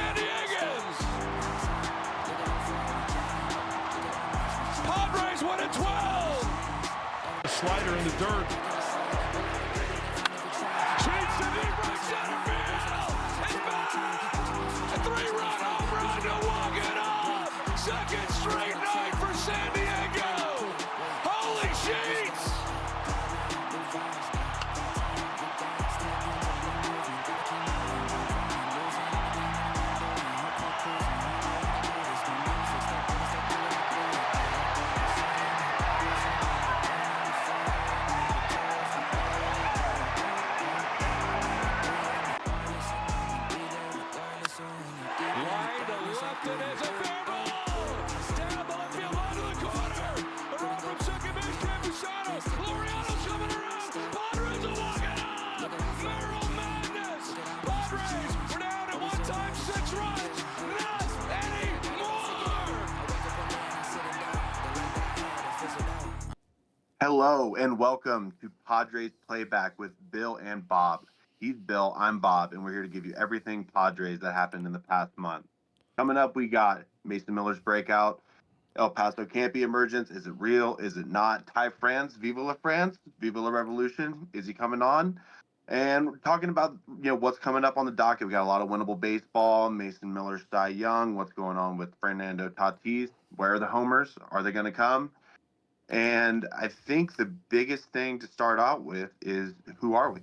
San Diegans. Padres win at 12. Slider in the dirt. Cheats to deep right center field. It's back. A 3-run home run to walk it up. Second straight night for San Diego. Holy Sheets. Line to left, and there's a fair ball. Down the left field line to the corner. A run from second base, Campusano. Laureano's coming around. Padres are walking up. Merrill Madness. Padres were down at one time 6 runs. Not anymore. Hello and welcome to Padres Playback with Bill and Bob. He's Bill, I'm Bob, and we're here to give you everything Padres that happened in the past month. Coming up, we got Mason Miller's breakout, El Paso Campy emergence. Is it real? Is it not? Ty France, Viva la France, Viva la Revolution. Is he coming on? And we're talking about what's coming up on the docket. We got a lot of winnable baseball. Mason Miller, Cy Young. What's going on with Fernando Tatis? Where are the homers? Are they going to come? And I think the biggest thing to start out with is, who are we?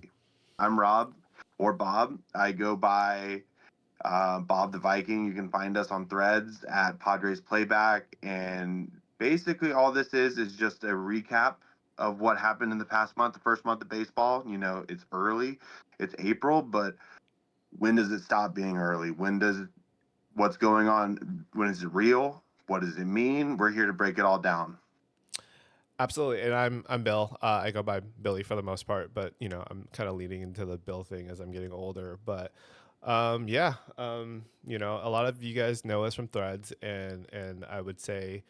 I'm Rob, or Bob. I go by Bob the Viking. You can find us on Threads at Padres Playback. And basically all this is just a recap of what happened in the past month, the first month of baseball. It's early. It's April, but when does it stop being early? What's going on? When is it real? What does it mean? We're here to break it all down. Absolutely, and I'm Bill. I go by Billy for the most part, but I'm kind of leading into the Bill thing as I'm getting older. But a lot of you guys know us from Threads, and I would say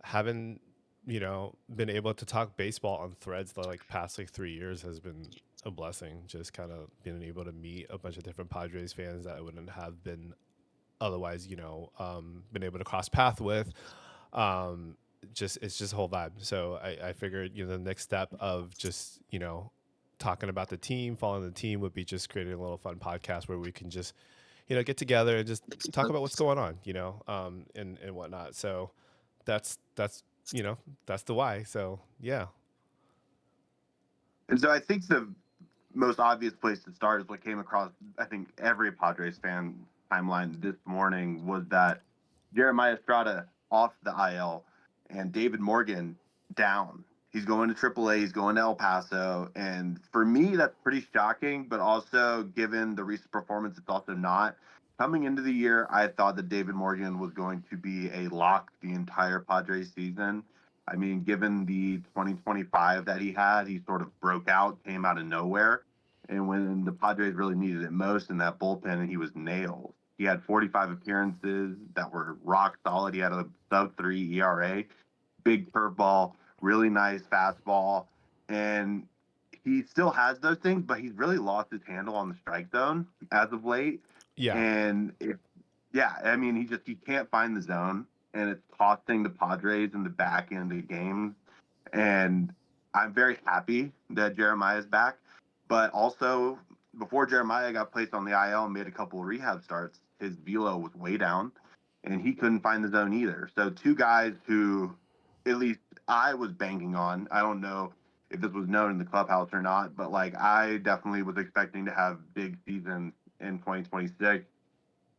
having been able to talk baseball on Threads the past 3 years has been a blessing. Just kind of being able to meet a bunch of different Padres fans that I wouldn't have been otherwise, been able to cross path with. It's just a whole vibe. So I figured, the next step of just, talking about the team, following the team would be just creating a little fun podcast where we can just, get together and just talk about what's going on, and whatnot. So that's the why. So, yeah. And so I think the most obvious place to start is what came across, I think, every Padres fan timeline this morning was that Jeremiah Estrada off the IL and David Morgan down. He's going to AAA. He's going to El Paso. And for me, that's pretty shocking, but also given the recent performance, it's also not. Coming into the year, I thought that David Morgan was going to be a lock the entire Padres season. I mean, given the 2025 that he had, he sort of broke out, came out of nowhere. And when the Padres really needed it most in that bullpen, and he was nailed. He had 45 appearances that were rock solid. He had a sub-3 ERA, big curveball, really nice fastball. And he still has those things, but he's really lost his handle on the strike zone as of late. Yeah. And he can't find the zone, and it's costing the Padres in the back end of the games. And I'm very happy that Jeremiah is back. But also, before Jeremiah got placed on the IL and made a couple of rehab starts, his velo was way down, and he couldn't find the zone either. So two guys who, at least I was banking on. I don't know if this was known in the clubhouse or not, but I definitely was expecting to have big seasons in 2026.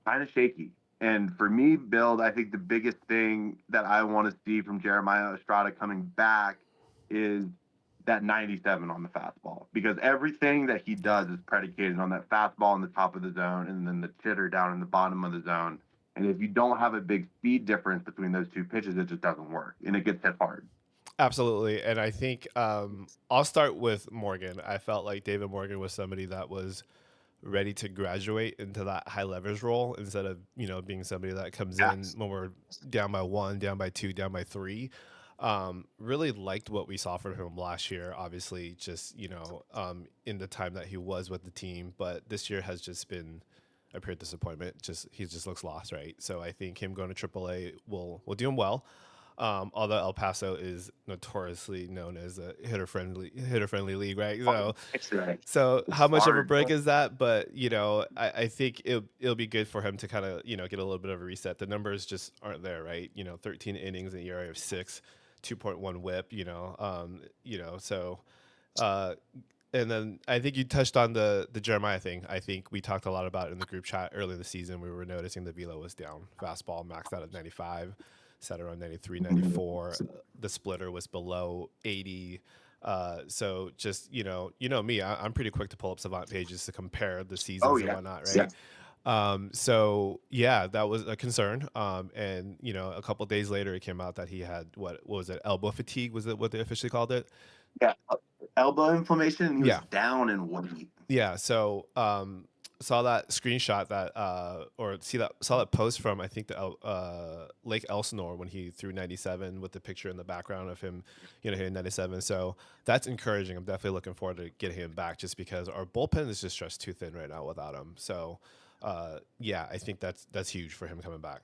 Kind of shaky. And for me, Bill, I think the biggest thing that I want to see from Jeremiah Estrada coming back is that 97 on the fastball, because everything that he does is predicated on that fastball in the top of the zone and then the chitter down in the bottom of the zone. And if you don't have a big speed difference between those two pitches, it just doesn't work, and it gets hit hard. Absolutely. And I think I'll start with Morgan. I felt like David Morgan was somebody that was ready to graduate into that high leverage role instead of, being somebody that comes in when we're down by 1, down by 2, down by 3. Really liked what we saw from him last year, obviously just, in the time that he was with the team. But this year has just been a pure disappointment. He just looks lost, right? So I think him going to AAA will do him well. Although El Paso is notoriously known as a hitter friendly league, right? So It's how much of a hard. break is that? But I think it'll be good for him to kind of get a little bit of a reset. The numbers just aren't there, right? 13 innings, an ERA of 6, 2.1 WHIP. So. Uh, and then I think you touched on the Jeremiah thing. I think we talked a lot about it in the group chat early in the season. We were noticing the velo was down. Fastball maxed out at 95, set around 93, 94. The splitter was below 80. So just me, I'm pretty quick to pull up Savant pages to compare the seasons and whatnot, right? So yeah, that was a concern. And a couple days later, it came out that he had what was it, elbow fatigue? Was it what they officially called it? Yeah, elbow inflammation, and he was down in weight. Yeah, so saw that screenshot that or saw that post from I think the Lake Elsinore when he threw 97 with the picture in the background of him, hitting 97. So that's encouraging. I'm definitely looking forward to getting him back just because our bullpen is just stretched too thin right now without him. So yeah, I think that's huge for him coming back.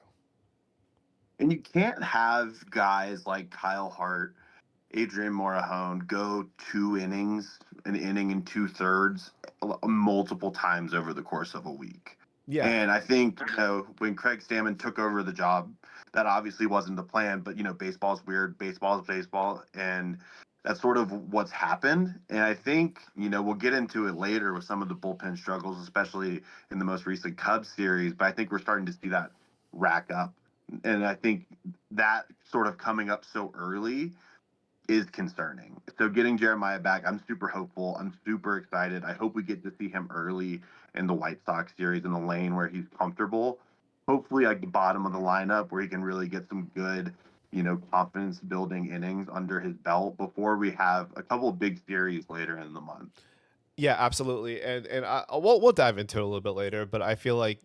And you can't have guys like Kyle Hart, Adrian Morejon go 2 innings, an inning and 2/3, multiple times over the course of a week. Yeah. And I think, when Craig Stammen took over the job, that obviously wasn't the plan, but, baseball's weird, baseball's baseball, and that's sort of what's happened. And I think, we'll get into it later with some of the bullpen struggles, especially in the most recent Cubs series, but I think we're starting to see that rack up. And I think that sort of coming up so early is concerning. So getting Jeremiah back, I'm super hopeful. I'm super excited. I hope we get to see him early in the White Sox series in the lane where he's comfortable. Hopefully, like the bottom of the lineup where he can really get some good, confidence building innings under his belt before we have a couple of big series later in the month. Yeah, absolutely. And we'll dive into it a little bit later, but I feel like,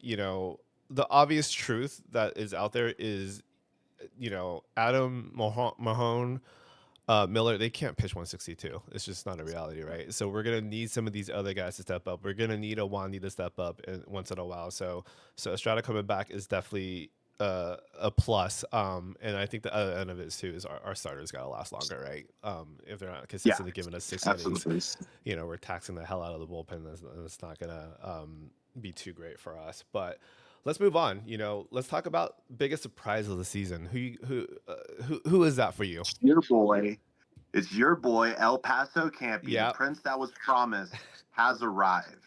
the obvious truth that is out there is, Adam Mahone, Miller, they can't pitch 162. It's just not a reality, right? So we're gonna need some of these other guys to step up. We're gonna need a Wandy to step up once in a while. So Estrada coming back is definitely a plus. And I think the other end of it too is our starters gotta last longer, right? If they're not consistently giving us 6 innings, we're taxing the hell out of the bullpen. And it's not gonna be too great for us. But let's move on. Let's talk about biggest surprise of the season. Who is that for you? Your boy. It's your boy, El Paso Campy. Yep. The prince that was promised has arrived.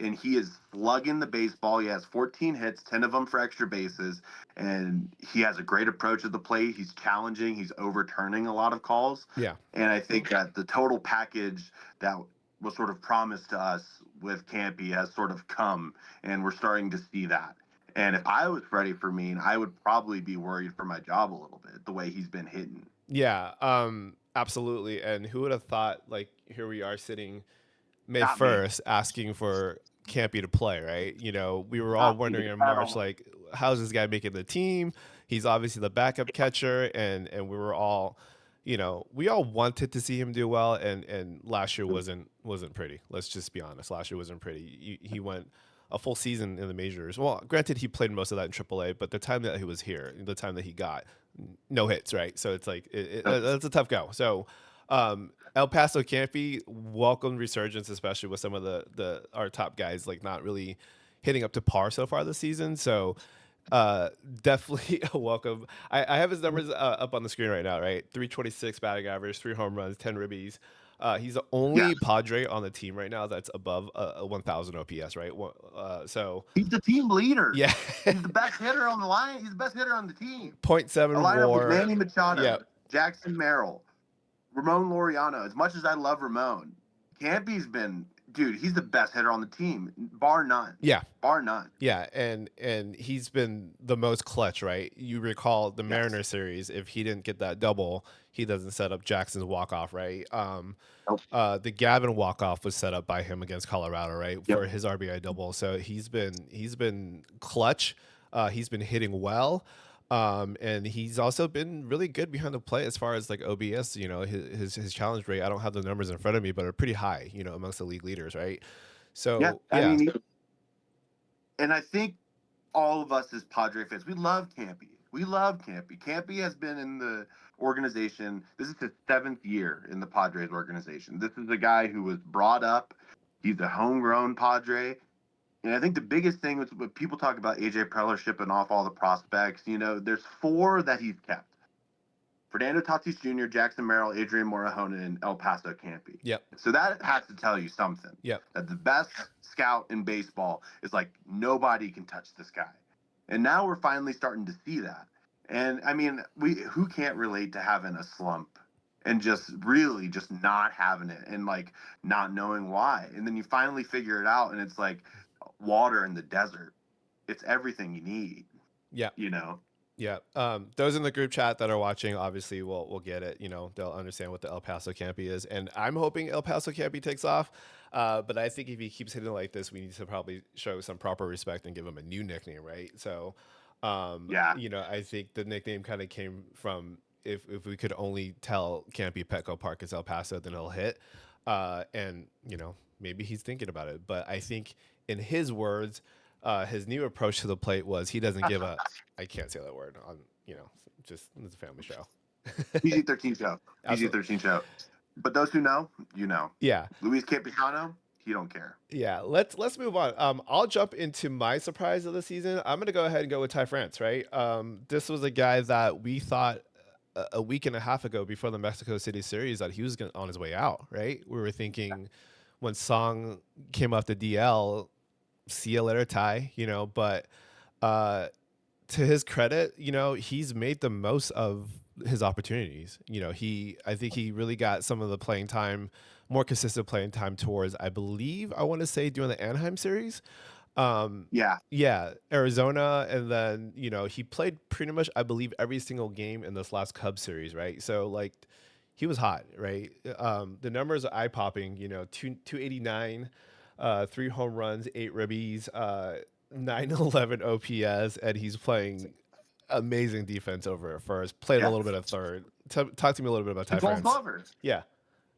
And he is slugging the baseball. He has 14 hits, 10 of them for extra bases. And he has a great approach at the plate. He's challenging. He's overturning a lot of calls. Yeah. And I think that the total package that was sort of promised to us with Campy has sort of come. And we're starting to see that. And if I was Freddie Fermin, I would probably be worried for my job a little bit, the way he's been hitting. Yeah, absolutely. And who would have thought, like, here we are sitting May 1st asking for Campy to play, right? We were all wondering in March, like, how's this guy making the team? He's obviously the backup catcher, and we were all, we all wanted to see him do well, and last year wasn't pretty. Let's just be honest. Last year wasn't pretty. He went a full season in the majors. Well, granted, he played most of that in AAA, but the time that he was here, the time that he got, no hits, right? So it's like that's a tough go. So El Paso Campy, welcome resurgence, especially with some of our top guys like not really hitting up to par so far this season. So definitely a welcome. I have his numbers up on the screen right now, right? 326 batting average, 3 home runs, 10 ribbies. He's the only Padre on the team right now that's above a 1,000 OPS, right? So he's the team leader. Yeah, he's the best hitter on the line. He's the best hitter on the team. 0.7 WAR. Manny Machado, Jackson Merrill, Ramon Laureano. As much as I love Ramon, Campy's been, dude, he's the best hitter on the team, bar none. Yeah, bar none. Yeah, and he's been the most clutch, right? You recall the Mariner series. If he didn't get that double, he doesn't set up Jackson's walk-off, right? The Gavin walk-off was set up by him against Colorado, right? For his RBI double. So he's been clutch. He's been hitting well. And he's also been really good behind the plate as far as like OBS, his challenge rate. I don't have the numbers in front of me, but are pretty high, amongst the league leaders, right? So I mean, And I think all of us as Padre fans, we love Campy. We love Campy. Campy has been in the organization. This is his 7th year in the Padres organization. This is a guy who was brought up. He's a homegrown Padre. And I think the biggest thing was when people talk about AJ Preller shipping off all the prospects, there's 4 that he's kept. Fernando Tatis Jr., Jackson Merrill, Adrian Morejon, and El Paso Campy. Yep. So that has to tell you something. Yep. That the best scout in baseball is like nobody can touch this guy. And now we're finally starting to see that. And I mean, who can't relate to having a slump and just really just not having it and like not knowing why. And then you finally figure it out and it's like water in the desert. It's everything you need. Yeah. Yeah. Those in the group chat that are watching, obviously will get it. They'll understand what the El Paso Campy is. And I'm hoping El Paso Campy takes off. But I think if he keeps hitting like this, we need to probably show some proper respect and give him a new nickname, right? So, I think the nickname kind of came from if we could only tell Campy Petco Park is El Paso, then he'll hit. And, maybe he's thinking about it. But I think in his words, his new approach to the plate was he doesn't give a I can't say that word on just it's a family show. PG-13 show. PG-13 show. But those who know, Yeah. Luis Campusano, he don't care. Yeah. Let's move on. I'll jump into my surprise of the season. I'm gonna go ahead and go with Ty France, right? This was a guy that we thought a week and a half ago before the Mexico City series that he was on his way out, right? We were thinking when Song came off the DL, see you later, Ty, but to his credit, he's made the most of his opportunities. I think he really got some of the playing time, more consistent playing time towards, I want to say during the Anaheim series. Yeah, Arizona. And then, he played pretty much, I believe, every single game in this last Cubs series, right? So like he was hot, right? The numbers are eye popping, 289, 3 home runs, 8 ribbies, 911 OPS, and he's playing amazing defense over at first. Played a little bit of third. Talk to me a little bit about Ty France. Yeah,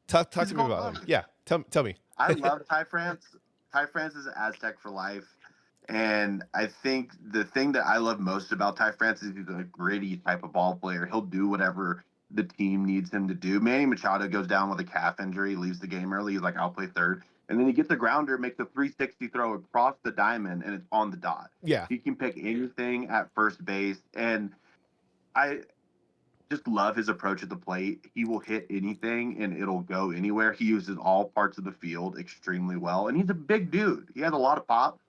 talk to me about him. Yeah, tell me. I love Ty France. Ty France is an Aztec for life, and I think the thing that I love most about Ty France is he's a gritty type of ball player. He'll do whatever the team needs him to do. Manny Machado goes down with a calf injury, leaves the game early. He's like, I'll play third. And then he gets a grounder, makes a 360 throw across the diamond, and it's on the dot. Yeah. He can pick anything at first base. And I just love his approach at the plate. He will hit anything, and it'll go anywhere. He uses all parts of the field extremely well. And he's a big dude. He has a lot of pop,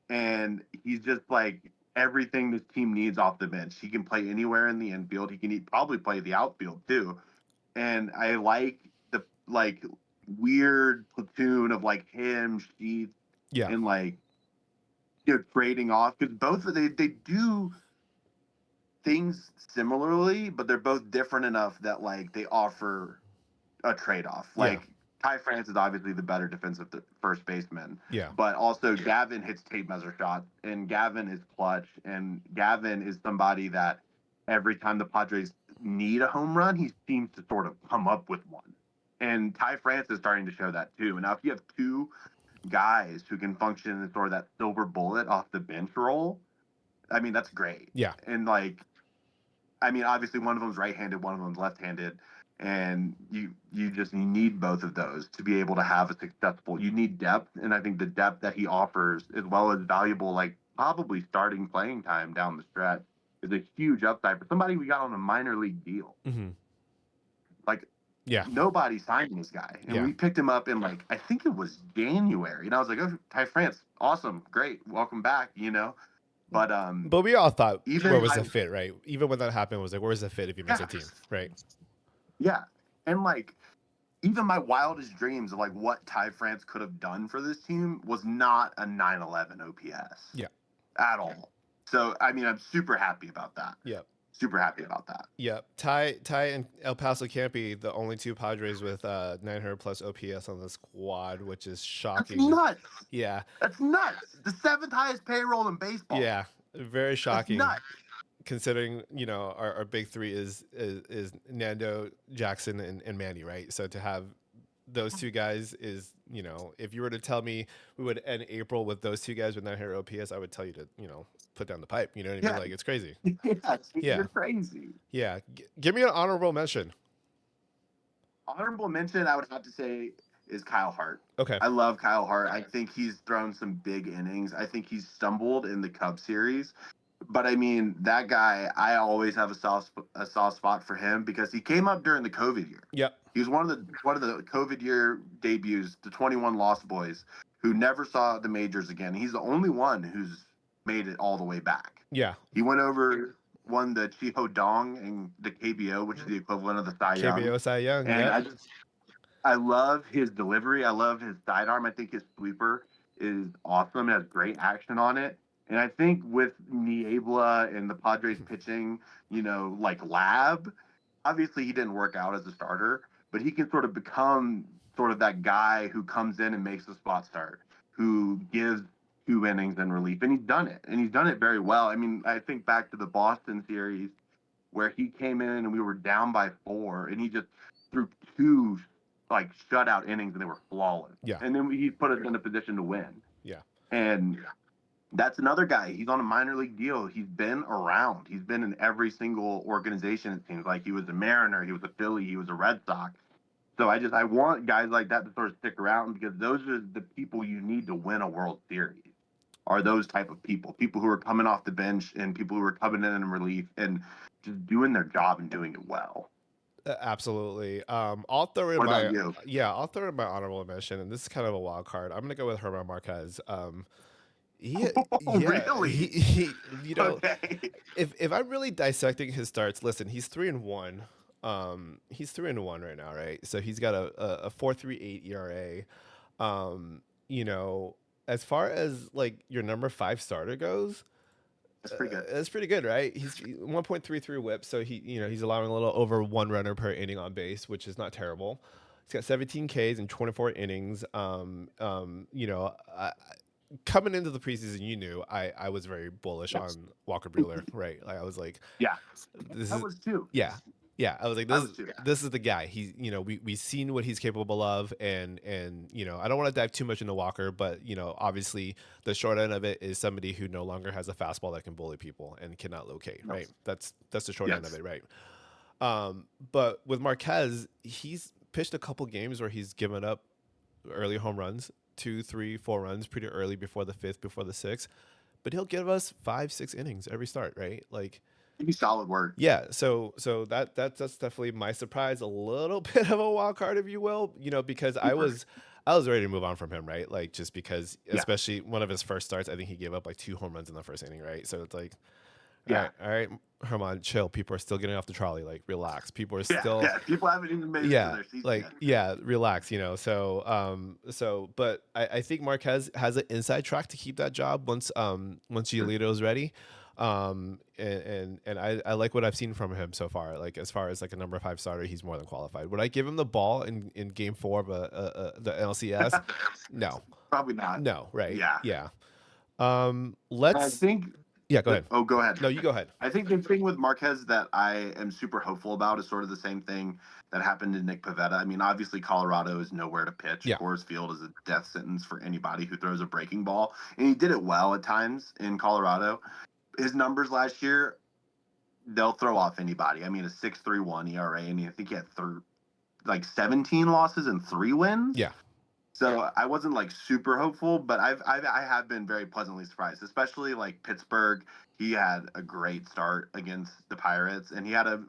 and he's just like everything this team needs off the bench. He can play anywhere in the infield. He can probably play the outfield, too. And I like the, weird platoon of like him, Sheets, and trading off because both they do things similarly, but they're both different enough that like they offer a trade off. Ty France is obviously the better defensive first baseman, but also Gavin hits tape measure shots, and Gavin is clutch, and Gavin is somebody that every time the Padres need a home run, he seems to sort of come up with one. And Ty France is starting to show that too. And now if you have 2 guys who can function in sort of that silver bullet off the bench role, I mean, that's great. Yeah. And obviously one of them's right-handed, one of them's left-handed. And you need both of those to be able to have a successful, you need depth. And I think the depth that he offers, as well as valuable, like probably starting playing time down the stretch, is a huge upside for somebody we got on a minor league deal. Mm-hmm. Nobody signed this guy. And we picked him up in I think it was January. And I was like, oh, Ty France, awesome, great, welcome back, But we all thought where was the fit, right? Even when that happened, it was like, where's the fit if you miss a team, right? Yeah. And even my wildest dreams of what Ty France could have done for this team was not a 911 OPS. Yeah. At all. So I'm super happy about that. Yeah. Super happy about that. Yeah, Ty and El Paso Campy, the only 2 Padres with 900 plus OPS on the squad, which is shocking. That's nuts. Yeah, that's nuts. The 7th highest payroll in baseball. Yeah, very shocking. That's nuts. Considering our big 3 is Nando, Jackson, and Manny, right? So to have those two guys is, if you were to tell me we would end April with those two guys with 900 OPS, I would tell you to, put down the pipe. You know what I mean? Yeah, Like, it's crazy. yeah, Yeah. you're crazy. Yeah. Give me an honorable mention. Honorable mention, I would have to say, is Kyle Hart. Okay. I love Kyle Hart. I think he's thrown some big innings. I think he's stumbled in the Cub series. But I mean, that guy, I always have a soft spot for him because he came up during the COVID year. Yep. He was one of the COVID year debuts, the 21 Lost Boys, who never saw the majors again. He's the only one who's made it all the way back. Yeah. He won the Chiho Dong and the KBO, which is the equivalent of the Cy Young. KBO Cy Young. And I love his delivery. I love his sidearm. I think his sweeper is awesome. It has great action on it. And I think with Niebla and the Padres pitching, like Lab, obviously he didn't work out as a starter, but he can sort of become sort of that guy who comes in and makes the spot start, who gives 2 innings in relief. And he's done it. And he's done it very well. I mean, I think back to the Boston series where he came in and we were down by 4 and he just threw 2 like shutout innings and they were flawless. Yeah. And then he put us in a position to win. Yeah. And that's another guy. He's on a minor league deal. He's been around. He's been in every single organization, it seems like. He was a Mariner. He was a Philly. He was a Red Sox. So I want guys like that to sort of stick around because those are the people you need to win a World Series, are those type of people who are coming off the bench and people who are coming in relief and just doing their job and doing it well. Absolutely. I'll throw in What about you? I'll throw in my honorable mention, and this is kind of a wild card. I'm gonna go with Herman Marquez. Really? He Okay. if I'm really dissecting his starts, listen, he's 3-1. He's 3-1 right now, right? So he's got a 4.38 ERA. As far as like your number 5 starter goes, That's pretty good. that's pretty good, right? He's 1.33 whip, so he's allowing a little over 1 runner per inning on base, which is not terrible. He's got 17 Ks in 24 innings. Coming into the preseason, I was very bullish on Walker Buehler, right? Like I was like, Yeah. this That is was too. yeah. I was like, I was too, yeah. this is the guy. He's we've seen what he's capable of, and I don't want to dive too much into Walker, but obviously the short end of it is somebody who no longer has a fastball that can bully people and cannot locate, right? That's the short end of it, right? But with Marquez, he's pitched a couple games where he's given up early home runs, 2, 3, 4 runs pretty early before the 5th, before the 6th, but he'll give us 5, 6 innings every start, right? Like, It'd be solid work. yeah. So that's definitely my surprise, a little bit of a wild card, if you will, because I was ready to move on from him, right? Like, just because, especially one of his first starts, I think he gave up like 2 home runs in the first inning, right? So it's like, all right, Herman, chill. People are still getting off the trolley. Like, relax. People are still, People haven't even made it to their season like, yet. relax. But I think Marquez has an inside track to keep that job once Giolito's ready. And I like what I've seen from him so far. Like, as far as like a number 5 starter, he's more than qualified. Would I give him the ball in game 4 of the NLCS? No, Probably not. no, right? Yeah. Let's. I think. Yeah, go ahead. Oh, go ahead. No, you go ahead. I think the thing with Marquez that I am super hopeful about is sort of the same thing that happened to Nick Pivetta. I mean, obviously Colorado is nowhere to pitch. Yeah. Coors Field is a death sentence for anybody who throws a breaking ball, and he did it well at times in Colorado. His numbers last year, they'll throw off anybody. I mean, a 6.31 ERA, and I think he had 17 losses and 3 wins. Yeah. So I wasn't like super hopeful, but I have been very pleasantly surprised, especially like Pittsburgh. He had a great start against the Pirates, and he had a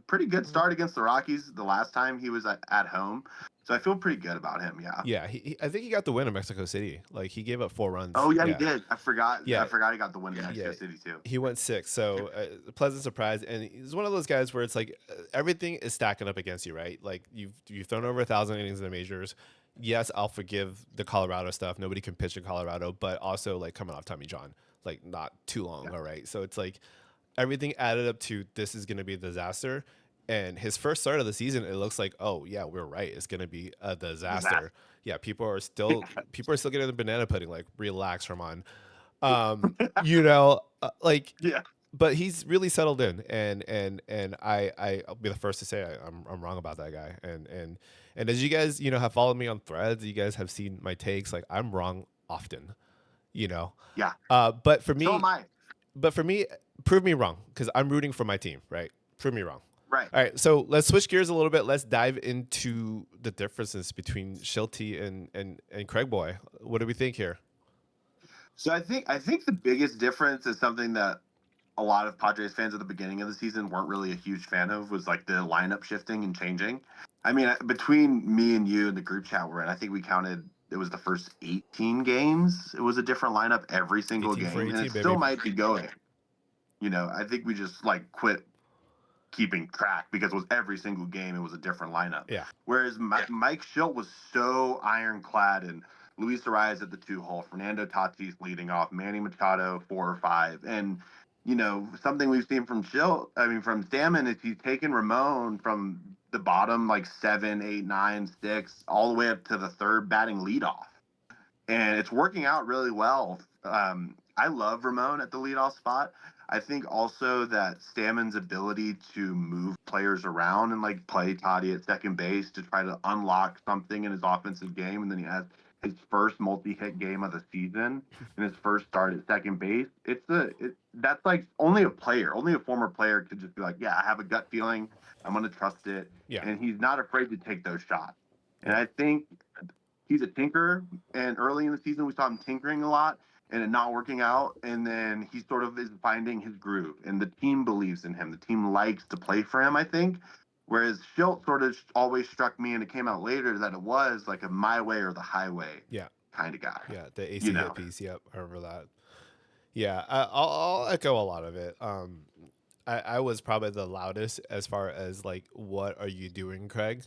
pretty good start against the Rockies the last time he was at home. So I feel pretty good about him. Yeah. Yeah. I think he got the win in Mexico City. Like, he gave up 4 runs. Oh yeah, he did. I forgot. Yeah. I forgot he got the win in Mexico City too. He went 6. So pleasant surprise. And he's one of those guys where it's like everything is stacking up against you, right? Like, you've thrown over 1,000 innings in the majors. Yes, I'll forgive the Colorado stuff. Nobody can pitch in Colorado, but also like coming off Tommy John, like not too long ago, right? So it's like everything added up to this is going to be a disaster. And his first start of the season, it looks like, oh yeah, we're right. It's going to be a disaster. Yeah, people are still getting the banana pudding. Like, relax, Herman. Like, Yeah. but he's really settled in, and I'll be the first to say I'm wrong about that guy. And as you guys have followed me on Threads, you guys have seen my takes. Like, I'm wrong often, you know. Yeah. But for So am me, I. prove me wrong, because I'm rooting for my team, right? Prove me wrong. Right. All right, so let's switch gears a little bit. Let's dive into the differences between Shilty and Craig Boy. What do we think here? So I think the biggest difference is something that a lot of Padres fans at the beginning of the season weren't really a huge fan of, was like the lineup shifting and changing. I mean, between me and you and the group chat we're in, I think we counted it was the first 18 games. It was a different lineup every single 18 for game, and 18, it still baby. might be going. I think we just like quit keeping track because it was every single game it was a different lineup. Yeah. Whereas Mike Schilt was so ironclad, and Luis Arias at the 2 hole, Fernando Tatis leading off, Manny Machado 4 or 5, and something we've seen from from Stammen is he's taken Ramon from the bottom like 7, 8, 9, 6 all the way up to the third batting leadoff, and it's working out really well. I love Ramon at the leadoff spot. I think also that Stammen's ability to move players around and like play Toddy at second base to try to unlock something in his offensive game, and then he has his first multi-hit game of the season and his first start at second base. That's like only a former player could just be like, yeah, I have a gut feeling, I'm going to trust it, Yeah. and he's not afraid to take those shots. And Yeah. I think he's a tinker, and early in the season we saw him tinkering a lot and it not working out, and then he sort of is finding his groove, and the team believes in him. The team likes to play for him, I think. Whereas Schilt sort of always struck me, and it came out later that it was like a my way or the highway Yeah. kind of guy. Yeah. The AC You hit know, piece. Yep. I remember that. Yeah. I'll echo a lot of it. I was probably the loudest as far as like, what are you doing, Craig?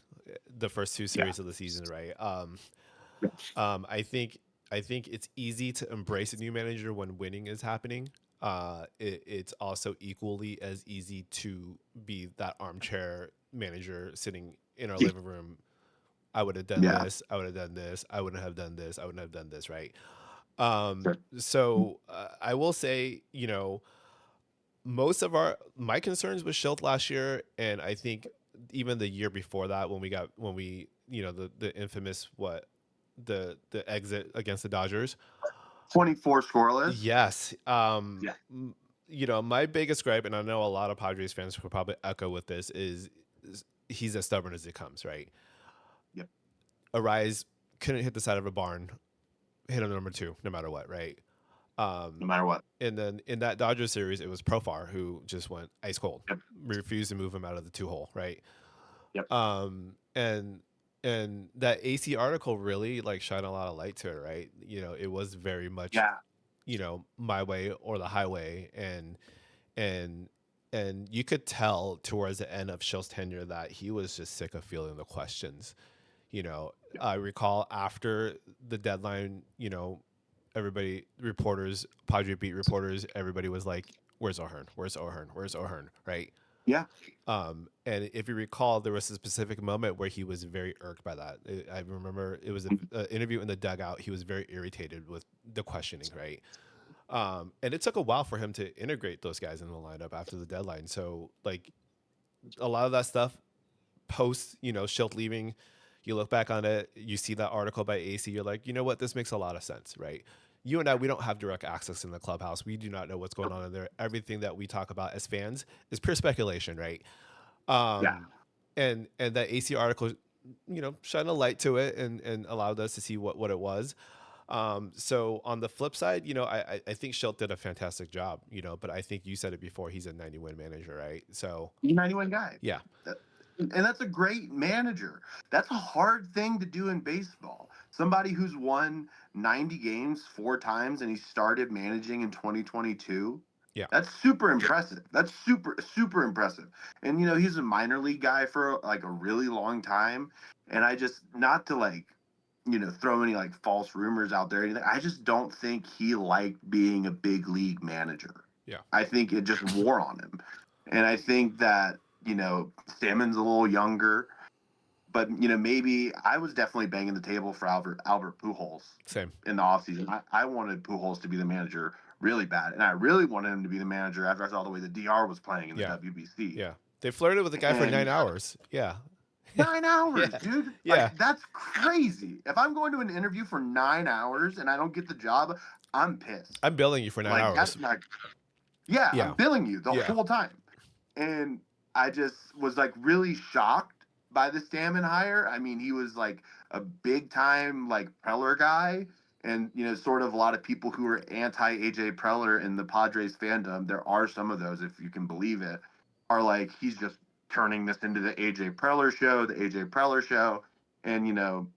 The first two yeah, series of the season, right? I think it's easy to embrace a new manager when winning is happening. It's also equally as easy to be that armchair manager sitting in our living room. I would have done yeah, this. I would have done this. I wouldn't have done this. I wouldn't have done this. Right. sure. So I will say, most of my concerns with Schilt last year, and I think even the year before that, when we the infamous the exit against the Dodgers. 24 scoreless. Yes. Yeah, My biggest gripe, and I know a lot of Padres fans will probably echo with this, is he's as stubborn as it comes, right? yep, Arise couldn't hit the side of a barn, hit him number 2, no matter what, right? no matter what. And then in that Dodgers series, it was Profar who just went ice cold, Yep, refused to move him out of the 2 hole, right? yep, And that AC article really like shine a lot of light to it, right? It was very much, yeah, my way or the highway, and you could tell towards the end of Schill's tenure that he was just sick of fielding the questions. I recall after the deadline, everybody, reporters, Padre beat reporters, everybody was like, "Where's O'Hearn? Where's O'Hearn? Where's O'Hearn?" Right? yeah, And if you recall, there was a specific moment where he was very irked by that. I remember it was an interview in the dugout. He was very irritated with the questioning, right? And it took a while for him to integrate those guys in the lineup after the deadline. So, like, a lot of that stuff post, Schilt leaving, you look back on it, you see that article by AC, you're like, you know what, this makes a lot of sense, right? You and I, we don't have direct access in the clubhouse. We do not know what's going on in there. Everything that we talk about as fans is pure speculation, right? yeah. And that AC article, shine a light to it and allowed us to see what it was. So on the flip side, I think Schilt did a fantastic job, but I think you said it before, he's a 90-win manager, right? So He's a 91 guy. yeah, And that's a great manager. That's a hard thing to do in baseball. Somebody who's won 90 games 4 times and he started managing in 2022. yeah, That's super impressive. That's super impressive. And he's a minor league guy for like a really long time. And I just, not to like, throw any like false rumors out there or anything, I just don't think he liked being a big league manager. yeah, I think it just wore on him. And I think that, Stammen's a little younger, but maybe I was definitely banging the table for Albert Pujols same. in the offseason. I wanted Pujols to be the manager really bad. And I really wanted him to be the manager after I saw the way the DR was playing in the Yeah. WBC. Yeah. They flirted with the guy for And 9 hours. Yeah. 9 hours, Yeah. dude. Like, Yeah. that's crazy. If I'm going to an interview for 9 hours and I don't get the job, I'm pissed. I'm billing you for 9 Like, hours. that's not, yeah, I'm Yeah. billing you the Yeah. whole time. And I just was like really shocked by the Stammen hire. I mean, he was like a big time like Preller guy. And, you know, sort of a lot of people who are anti AJ Preller in the Padres fandom, there are some of those, if you can believe it, are like, he's just turning this into the AJ Preller show, the AJ Preller show. And, you know,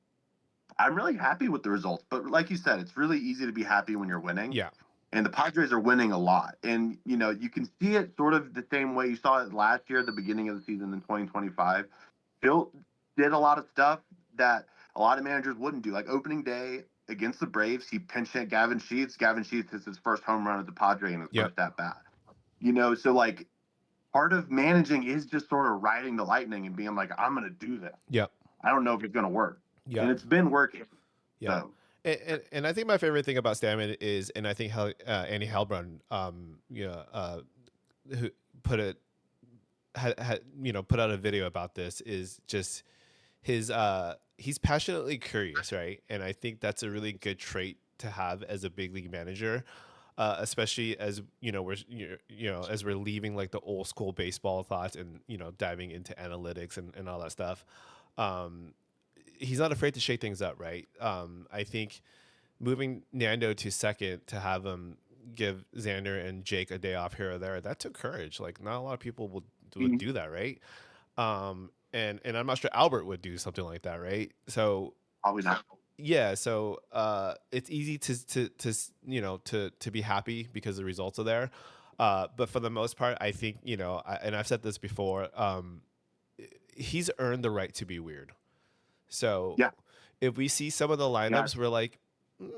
I'm really happy with the results. But like you said, it's really easy to be happy when you're winning. Yeah. And the Padres are winning a lot. And, you know, you can see it sort of the same way you saw it last year at the beginning of the season in 2025. Bill did a lot of stuff that a lot of managers wouldn't do. Like opening day against the Braves, he pinch hit Gavin Sheets. Gavin Sheets hits his first home run as a Padre in his Yep. first at bat. You know, so like part of managing is just sort of riding the lightning and being like, I'm going to do this. Yep. I don't know if it's going to work. Yep. And it's been working. Yeah. So. And I think my favorite thing about Stammen is, and I think how Andy Halbrun, who put it, had put out a video about this, is just his he's passionately curious, right? And I think that's a really good trait to have as a big league manager, especially as as we're leaving like the old school baseball thoughts and diving into analytics and all that stuff. He's not afraid to shake things up, right? I think moving Nando to second to have him give Xander and Jake a day off here or there, that took courage. Like not a lot of people would do that, right? And I'm not sure Albert would do something like that, right? So Probably not. yeah, so it's easy to be happy because the results are there. But for the most part, I think and I've said this before, he's earned the right to be weird. So yeah. If we see some of the lineups, we're like,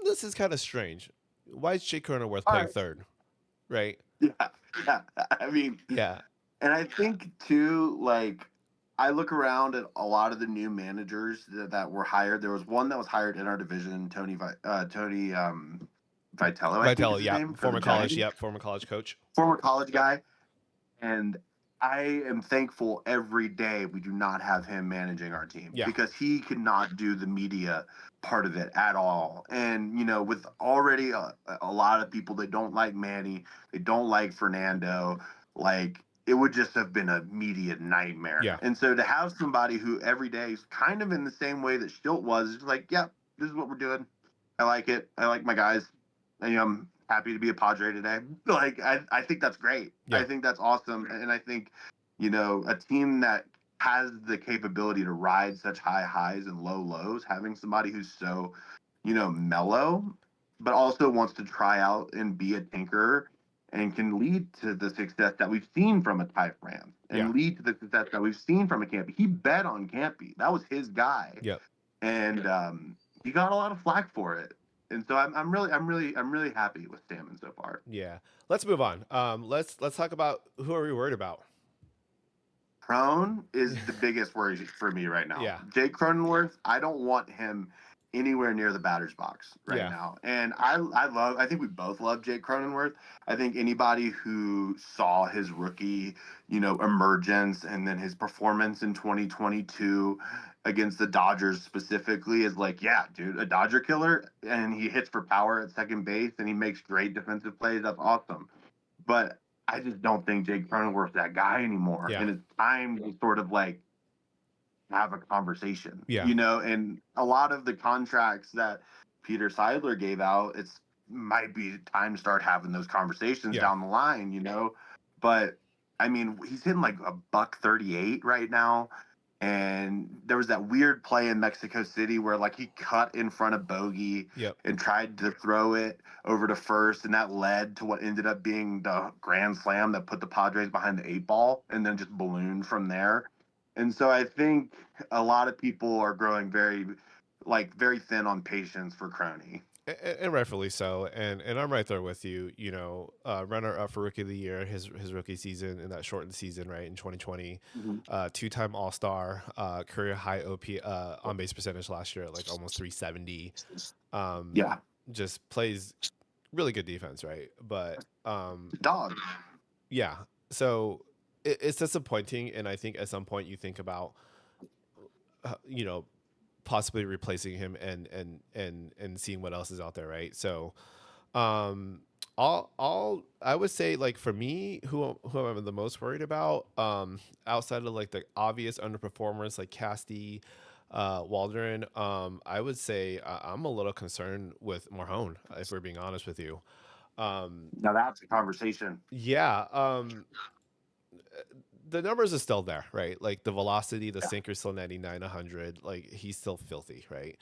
this is kind of strange. Why is Jake Cronenworth playing third? Right? Yeah. I mean, yeah. And I think too, like I look around at a lot of the new managers that were hired. There was one that was hired in our division, Tony Vitello. I think is his yeah, name, former college, former college coach, former college guy. And I am thankful every day we do not have him managing our team because he cannot do the media part of it at all. And, with already a lot of people that don't like Manny, they don't like Fernando, like it would just have been a media nightmare. Yeah. And so to have somebody who every day is kind of in the same way that Stilt was, just like, yeah, this is what we're doing. I like it. I like my guys. I'm happy to be a Padre today. Like, I think that's great. Yeah. I think that's awesome. And I think, a team that has the capability to ride such high highs and low lows, having somebody who's so, mellow, but also wants to try out and be a tinkerer and can lead to the success that we've seen from a Ty France and lead to the success that we've seen from a Campy. He bet on Campy. That was his guy. Yep. And he got a lot of flack for it. And so I'm really happy with Stammen so far. Yeah. Let's move on. Let's talk about who are we worried about. Crone is the biggest worry for me right now. Yeah. Jake Cronenworth, I don't want him anywhere near the batter's box right now. And I think we both love Jake Cronenworth. I think anybody who saw his rookie, emergence and then his performance in 2022 against the Dodgers specifically is like, yeah, dude, a Dodger killer, and he hits for power at second base and he makes great defensive plays. That's awesome. But I just don't think Jake Cronenworth's that guy anymore. Yeah. And it's time to sort of like have a conversation, Yeah. And a lot of the contracts that Peter Seidler gave out, it's might be time to start having those conversations down the line, But I mean, he's hitting like $138 right now. And there was that weird play in Mexico City where like he cut in front of Bogey and tried to throw it over to first, and that led to what ended up being the grand slam that put the Padres behind the 8-ball and then just ballooned from there. And so I think a lot of people are growing very thin on patience for Crony. And rightfully so. And I'm right there with you. Runner up for Rookie of the Year, his rookie season in that shortened season, right, in 2020. Mm-hmm. Two-time All-Star, career high OP on-base percentage last year at like almost 370. Just plays really good defense, right? But Dog. yeah, so it's disappointing, and I think at some point you think about, you know, possibly replacing him and seeing what else is out there, right? So um I would say, like, for me, who I'm the most worried about, outside of like the obvious underperformers like Casty, Waldron, I would say I'm a little concerned with Marhone, if we're being honest with you. Now that's a conversation. Yeah, the numbers are still there, right? Like the velocity, the Yeah. sinker's still 99, 100. Like, he's still filthy, right?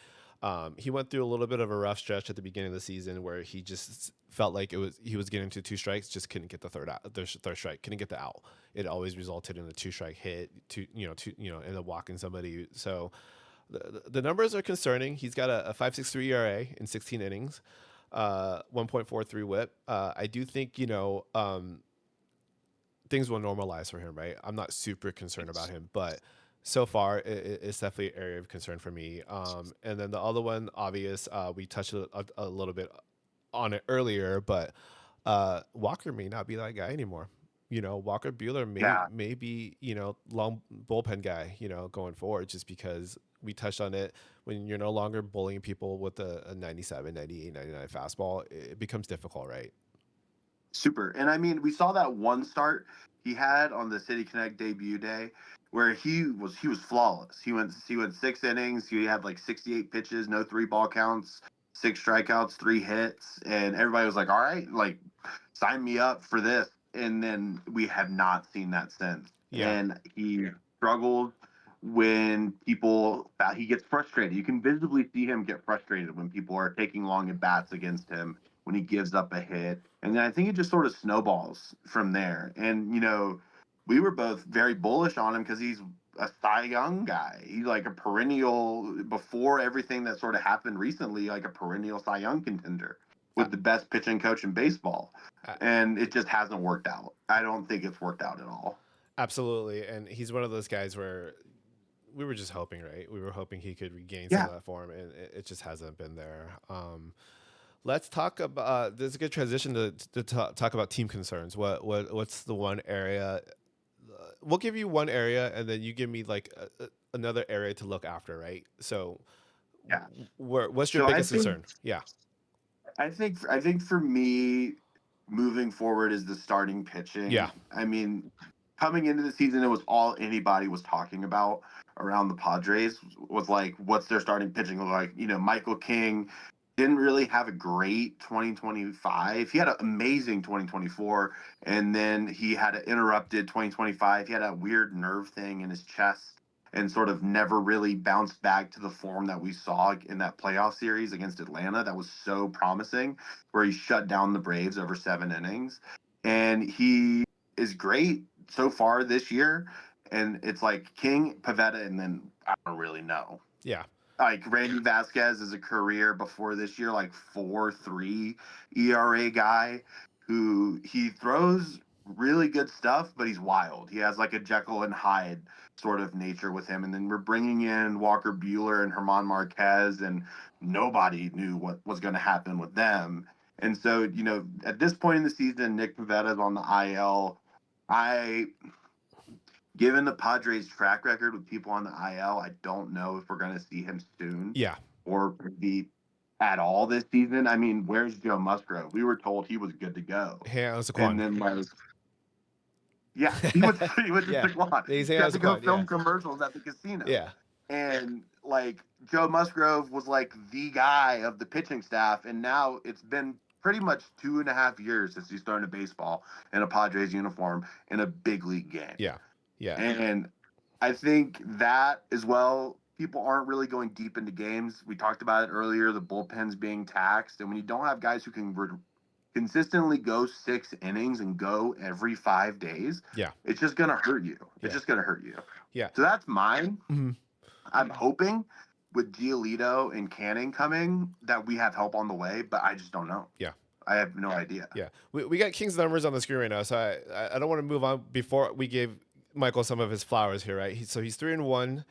He went through a little bit of a rough stretch at the beginning of the season where he just felt like he was getting to two strikes, just couldn't get the third strike, couldn't get the out. It always resulted in a two-strike hit, and a walking somebody. So the numbers are concerning. He's got a 5.63 ERA in 16 innings, 1.43 WHIP. I do think, things will normalize for him, right? I'm not super concerned about him, but so far it's definitely an area of concern for me. And then the other one, obvious, we touched a little bit on it earlier, but Walker may not be that guy anymore. Walker Bueller Yeah. may be, long bullpen guy, going forward, just because we touched on it. When you're no longer bullying people with a 97, 98, 99 fastball, it becomes difficult, right? Super. And I mean, we saw that one start he had on the City Connect debut day where he was flawless. He went 6 innings. He had like 68 pitches, no 3 ball counts, 6 strikeouts, 3 hits, and everybody was like, "All right, like sign me up for this." And then we have not seen that since. Yeah. And he struggled when he gets frustrated. You can visibly see him get frustrated when people are taking long at bats against him, when he gives up a hit. And then I think it just sort of snowballs from there. And, we were both very bullish on him because he's a Cy Young guy. He's like a perennial, before everything that sort of happened recently, like a perennial Cy Young contender Uh, with the best pitching coach in baseball. uh, And it just hasn't worked out. I don't think it's worked out at all. Absolutely. And he's one of those guys where we were just hoping, right? We were hoping he could regain some Yeah. of that form, and it just hasn't been there. Let's talk about. There's a good transition to talk about team concerns. What's the one area? We'll give you one area, and then you give me like another area to look after, right? So, Yeah. what's your So biggest concern? Yeah. I think for me, moving forward is the starting pitching. Yeah. I mean, coming into the season, it was all anybody was talking about around the Padres was like, what's their starting pitching look like? Michael King didn't really have a great 2025. He had an amazing 2024, and then he had an interrupted 2025. He had a weird nerve thing in his chest and sort of never really bounced back to the form that we saw in that playoff series against Atlanta that was so promising, where he shut down the Braves over 7 innings. And he is great so far this year. And it's like King, Pavetta, and then I don't really know. Yeah. Like Randy Vasquez is a career before this year, like 4.3 ERA guy who he throws really good stuff, but he's wild. He has like a Jekyll and Hyde sort of nature with him. And then we're bringing in Walker Bueller and Herman Marquez, and nobody knew what was going to happen with them. And so, at this point in the season, Nick Pavetta is on the IL. Given the Padres' track record with people on the IL, I don't know if we're going to see him soon Yeah. or be at all this season. I mean, where's Joe Musgrove? We were told he was good to go. Hands And then, he went to Yeah. Saquon. He's He hanging had out to go Saquon, film yeah. commercials at the casino. Yeah. And like Joe Musgrove was like the guy of the pitching staff, and now it's been pretty much 2.5 years since he started baseball in a Padres uniform in a big league game. Yeah. Yeah. And I think that as well, people aren't really going deep into games. We talked about it earlier, the bullpens being taxed. And when you don't have guys who can consistently go 6 innings and go every 5 days, Yeah. it's just going to hurt you. Yeah. It's just going to hurt you. Yeah. So that's mine. Mm-hmm. I'm hoping with Giolito and Canning coming that we have help on the way, but I just don't know. Yeah. I have no idea. Yeah. We got King's numbers on the screen right now, so I don't want to move on before we give Michael some of his flowers here, right? So he's 3-1.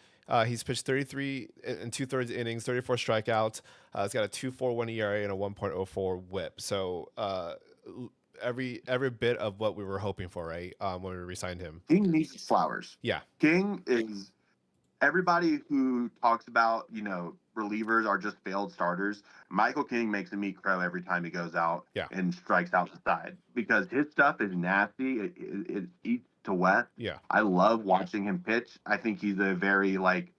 He's pitched 33 and 2/3 innings, 34 strikeouts. He's got a 2.41 ERA and a 1.04 WHIP. So every bit of what we were hoping for, right? When we re-signed him. King needs flowers. Yeah. King is everybody who talks about, relievers are just failed starters. Michael King makes me crow every time he goes out and strikes out the side because his stuff is nasty. It eats to wet. Yeah. I love watching him pitch. I think he's a very like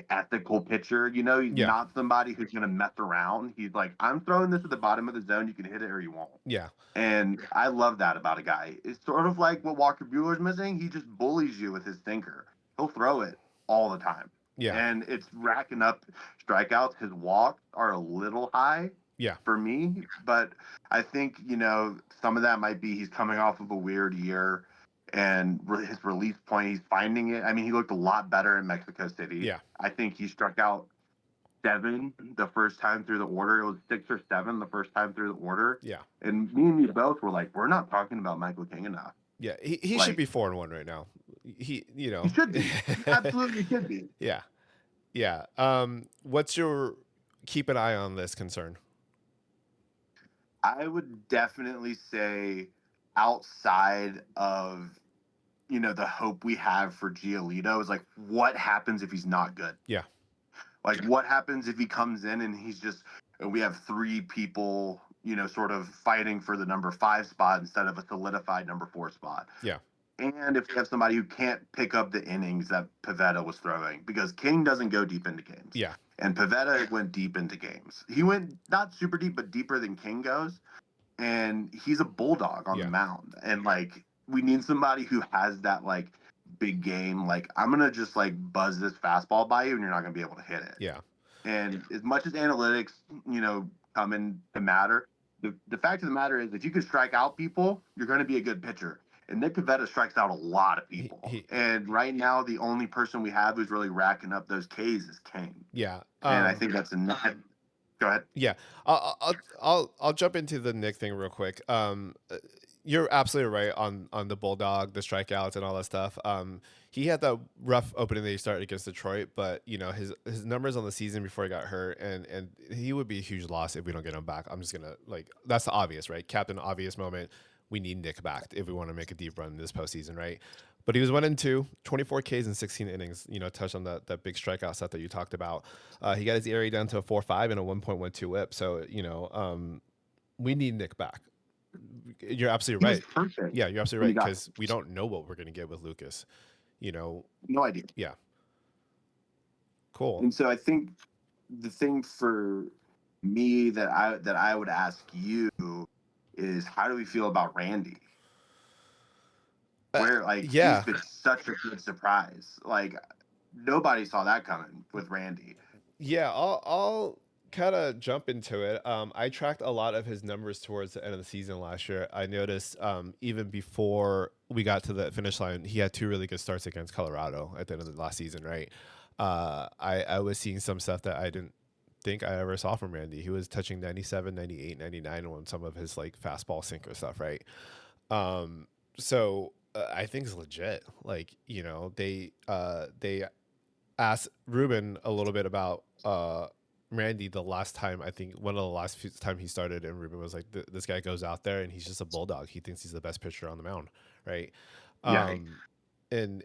ethical pitcher. He's not somebody who's going to mess around. He's like, I'm throwing this at the bottom of the zone. You can hit it or you won't. Yeah. And I love that about a guy. It's sort of like what Walker Buehler's missing. He just bullies you with his sinker. He'll throw it all the time. Yeah. And it's racking up strikeouts. His walks are a little high for me. But I think, some of that might be he's coming off of a weird year and his release point, he's finding it. I mean, he looked a lot better in Mexico City. Yeah. I think he struck out 7 the first time through the order. It was 6 or 7 the first time through the order. Yeah. And me and you both were like, we're not talking about Michael King enough. Yeah. He should be 4-1 right now. He should be. He absolutely should be. Yeah. Yeah. What's your keep an eye on this concern? I would definitely say outside of, the hope we have for Giolito is like, what happens if he's not good? Yeah. Like, what happens if he comes in and we have 3 people, sort of fighting for the number 5 spot instead of a solidified number 4 spot? Yeah. And if you have somebody who can't pick up the innings that Pivetta was throwing, because King doesn't go deep into games. Yeah. And Pivetta went deep into games. He went not super deep, but deeper than King goes. And he's a bulldog on the mound. And, we need somebody who has that, big game. I'm going to just, buzz this fastball by you, and you're not going to be able to hit it. Yeah. And as much as analytics, come in to matter, the fact of the matter is if you can strike out people, you're going to be a good pitcher. And Nick Pivetta strikes out a lot of people. And right now, the only person we have who's really racking up those Ks is King. Yeah. And I think that's enough. Go ahead. Yeah. I'll jump into the Nick thing real quick. You're absolutely right on the Bulldog, the strikeouts, and all that stuff. He had that rough opening that he started against Detroit, but his numbers on the season before he got hurt, and he would be a huge loss if we don't get him back. I'm just gonna that's the obvious, right? Captain obvious moment. We need Nick back if we want to make a deep run this postseason, right? But he was 1-2, 24 Ks in 16 innings. Touched on that big strikeout set that you talked about. He got his ERA down to a 4.5 and a 1.12 WHIP. So we need Nick back. You're absolutely right. Perfect. Yeah, you're absolutely right because we don't know what we're going to get with Lucas. No idea. Yeah. Cool. And so I think the thing for me that I would ask you is how do we feel about Randy? Where he's been such a good surprise. Nobody saw that coming with Randy. Yeah, I'll kind of jump into it. I tracked a lot of his numbers towards the end of the season last year. I noticed even before we got to the finish line, he had 2 really good starts against Colorado at the end of the last season, right? I was seeing some stuff that I didn't think I ever saw from Randy. He was touching 97, 98, 99 on some of his fastball sinker stuff, right? So I think it's legit. They asked Ruben a little bit about Randy the last time. I think one of the last few time he started, and Ruben was like, "This guy goes out there and he's just a bulldog. He thinks he's the best pitcher on the mound, right?" And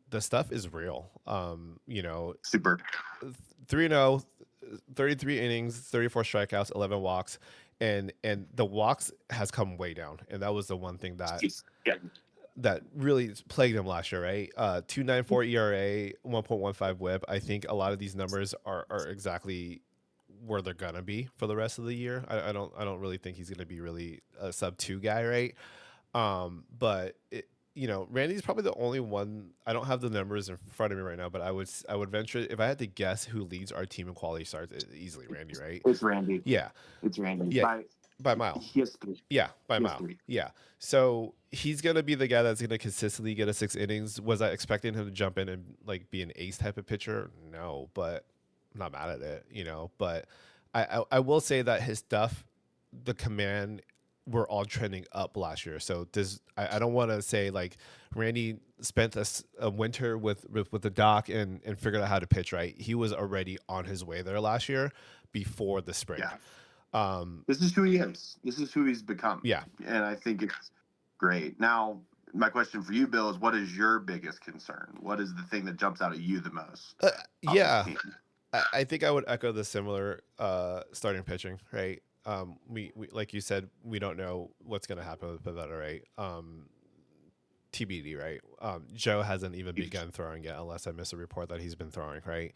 the stuff is real. Super 3-0, 33 innings, 34 strikeouts, 11 walks, and the walks has come way down, and that was the one thing that really plagued him last year, right? 2.94 ERA, 1.15 WHIP. I think a lot of these numbers are exactly where they're gonna be for the rest of the year. I don't really think he's gonna be really a sub-2 guy, right? But Randy's probably the only one. I don't have the numbers in front of me right now, but I would venture, if I had to guess who leads our team in quality starts, easily Randy, right? It's Randy. Yeah, it's Randy. Yeah, by mile. He has 3. Yeah, by He has mile. 3. Yeah. So he's gonna be the guy that's gonna consistently get 6 innings. Was I expecting him to jump in and be an ace type of pitcher? No, but I'm not mad at it, But I will say that his stuff, the command were all trending up last year. So I don't want to say like Randy spent a winter with the doc and figured out how to pitch right. He was already on his way there last year before the spring. Yeah. This is who he is. This is who he's become. Yeah. And I think it's great. Now, my question for you, Bill, is what is your biggest concern? What is the thing that jumps out at you the most? Yeah. I think I would echo the similar starting pitching, right? We like you said, we don't know what's going to happen with Pivetta, right? TBD, right? Joe hasn't even begun throwing yet, unless I miss a report that he's been throwing, right?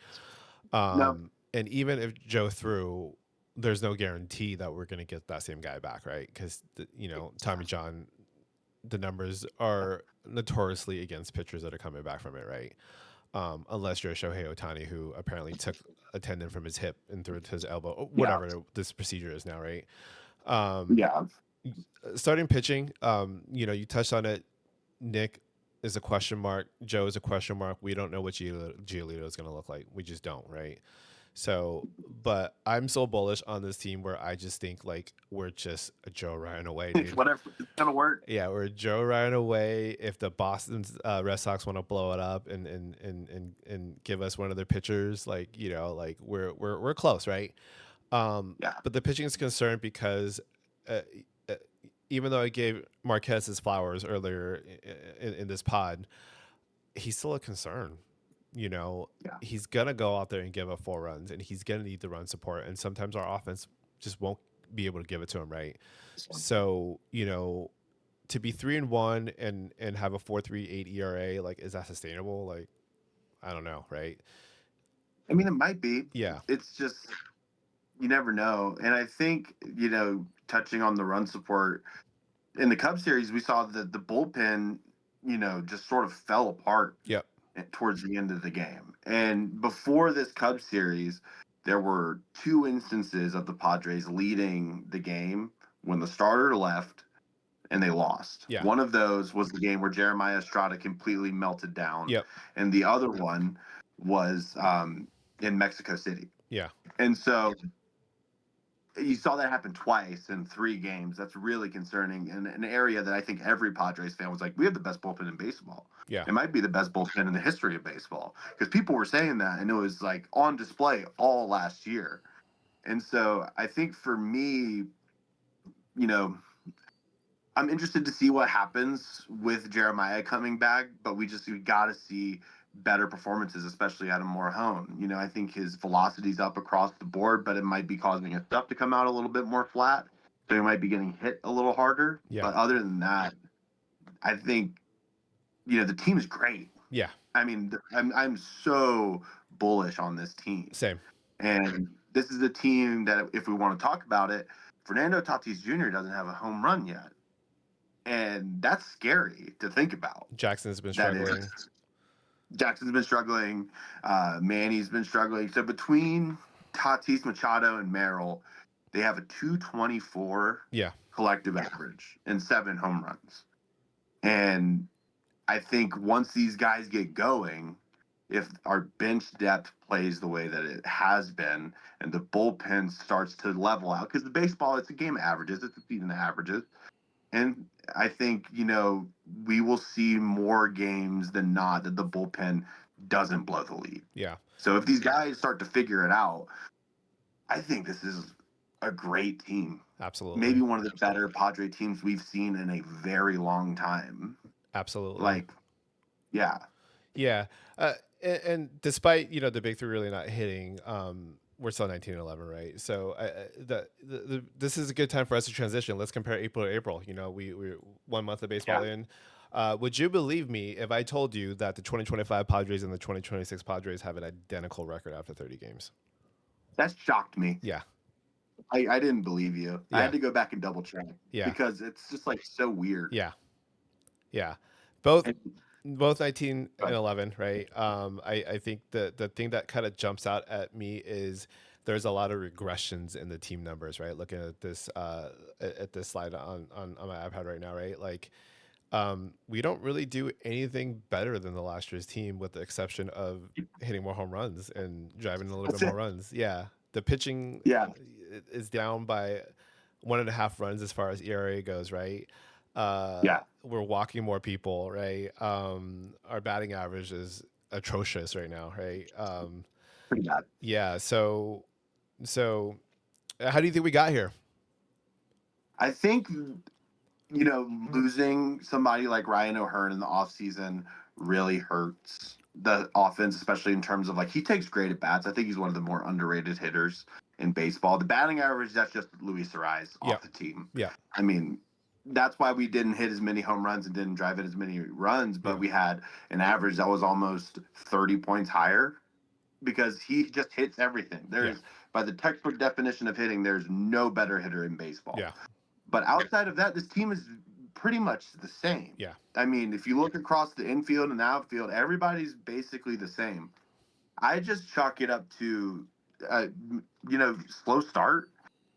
No. And even if Joe threw, there's no guarantee that we're going to get that same guy back, right? Because Tommy John, the numbers are notoriously against pitchers that are coming back from it, right? Unless you're Shohei Ohtani, who apparently took a tendon from his hip and threw it to his elbow, or whatever this procedure is now, right? Starting pitching, you touched on it. Nick is a question mark. Joe is a question mark. We don't know what Giolito is going to look like. We just don't, right? So, but I'm so bullish on this team where I just think like we're just a Joe Ryan away, dude. Whatever, it's gonna work. Yeah, we're Joe Ryan away. If the Boston Red Sox want to blow it up and give us one of their pitchers, like like we're close, right? But the pitching is concerned because even though I gave Marquez his flowers earlier in this pod, he's still a concern. He's gonna go out there and give up 4 runs, and he's gonna need the run support, and sometimes our offense just won't be able to give it to him, right? So to be 3-1 and have a 4.38 ERA, like, is that sustainable? Like, I don't know, right? I mean, it might be. Yeah, it's just you never know, and I think touching on the run support in the Cubs series, we saw that the bullpen, just sort of fell apart. Yep. Towards the end of the game. And before this Cubs series, there were 2 instances of the Padres leading the game when the starter left and they lost. Yeah. One of those was the game where Jeremiah Estrada completely melted down. Yep. And the other one was in Mexico City. Yeah. And so you saw that happen twice in 3 games. That's really concerning, in an area that I think every Padres fan was like, we have the best bullpen in baseball. Yeah. It might be the best bullpen in the history of baseball, because people were saying that, and it was like on display all last year. And so I think for me, I'm interested to see what happens with Jeremiah coming back, but we got to see better performances, especially out of Morejon. I think his velocity's up across the board, but it might be causing his stuff to come out a little bit more flat. So he might be getting hit a little harder. Yeah. But other than that, I think, the team is great. Yeah. I mean, I'm so bullish on this team. Same. And this is a team that, if we want to talk about it, Fernando Tatis Jr. doesn't have a home run yet. And that's scary to think about. Jackson's been struggling. Jackson's been struggling. Manny's been struggling. So between Tatis, Machado, and Merrill, they have a 224 collective average and 7 home runs. And I think once these guys get going, if our bench depth plays the way that it has been and the bullpen starts to level out, because the baseball, it's a game of averages, it's a season of averages. And I think, we will see more games than not that the bullpen doesn't blow the lead. Yeah. So if these guys start to figure it out, I think this is a great team. Absolutely. Maybe one of the better Padre teams we've seen in a very long time. Absolutely. Yeah. Yeah. And despite, the big 3 really not hitting, we're still 19-11, right? So this is a good time for us to transition. Let's compare April to April. We're 1 month of baseball in. Would you believe me if I told you that the 2025 Padres and the 2026 Padres have an identical record after 30 games? That shocked me. Yeah. I didn't believe you. Yeah. I had to go back and double check. Yeah. Because it's just so weird. Yeah. Yeah. Both 19 and 11, right? I think the thing that kind of jumps out at me is there's a lot of regressions in the team numbers, right? Looking at this slide on my iPad right now, right? Like, we don't really do anything better than the last year's team, with the exception of hitting more home runs and driving a little bit more runs. Yeah. The pitching is down by 1.5 runs as far as ERA goes, right? Yeah, We're walking more people, right? Our batting average is atrocious right now, right? pretty bad. Yeah. So how do you think we got here? I think losing somebody like Ryan O'Hearn in the offseason really hurts the offense, especially in terms of like he takes great at bats. I think he's one of the more underrated hitters in baseball. The batting average, that's just Luis Ariz Yeah. off the team. Yeah. I mean, that's why we didn't hit as many home runs and didn't drive in as many runs, but Yeah. we had an average that was almost 30 points higher because he just hits everything. Yeah. By the textbook definition of hitting, there's no better hitter in baseball. Yeah. But outside of that, this team is pretty much the same. Yeah. I mean, if you look across the infield and the outfield, everybody's basically the same. I just chalk it up to, uh, slow start,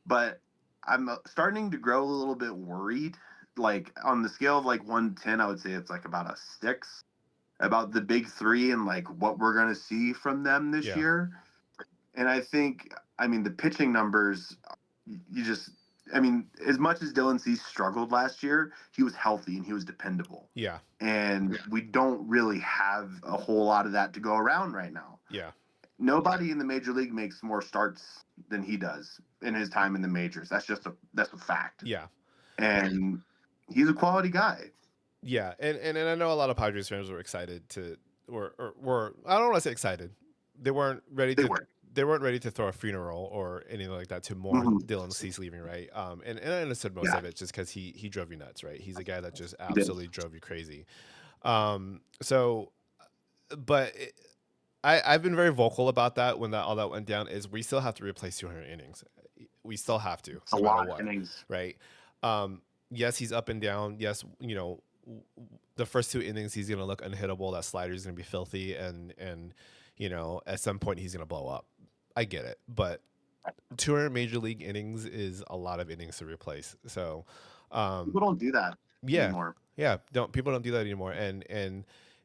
but I'm starting to grow a little bit worried. Like on the scale of like 1 to 10, I would say it's like about a 6 about the big three and like what we're going to see from them this Yeah. year. And I think, I mean, the pitching numbers, you just, I mean, as much as Dylan Cease struggled last year, he was healthy and he was dependable. Yeah. And we don't really have a whole lot of that to go around right now. Yeah. Nobody in the major league makes more starts than he does in his time in the majors. That's a fact. Yeah. And he's a quality guy. Yeah. And I know a lot of Padres fans were excited to were I don't want to say excited. They weren't ready They to were. they weren't ready to throw a funeral or anything like that to mourn Mhm. Dylan Cease leaving, right? And I understood most Yeah, of it just because he drove you nuts, right? He's a guy that just he did. absolutely drove you crazy. So, but I've been very vocal about that when all that went down. Is we still have to replace 200 innings. We still have to, It's a no matter lot of what, innings. right? Yes, he's up and down. Yes, the first 2 innings he's gonna look unhittable. That slider's gonna be filthy, and at some point he's gonna blow up. I get it, but 200 major league innings is a lot of innings to replace. So, People don't do that yeah, anymore. yeah. Don't People don't do that anymore.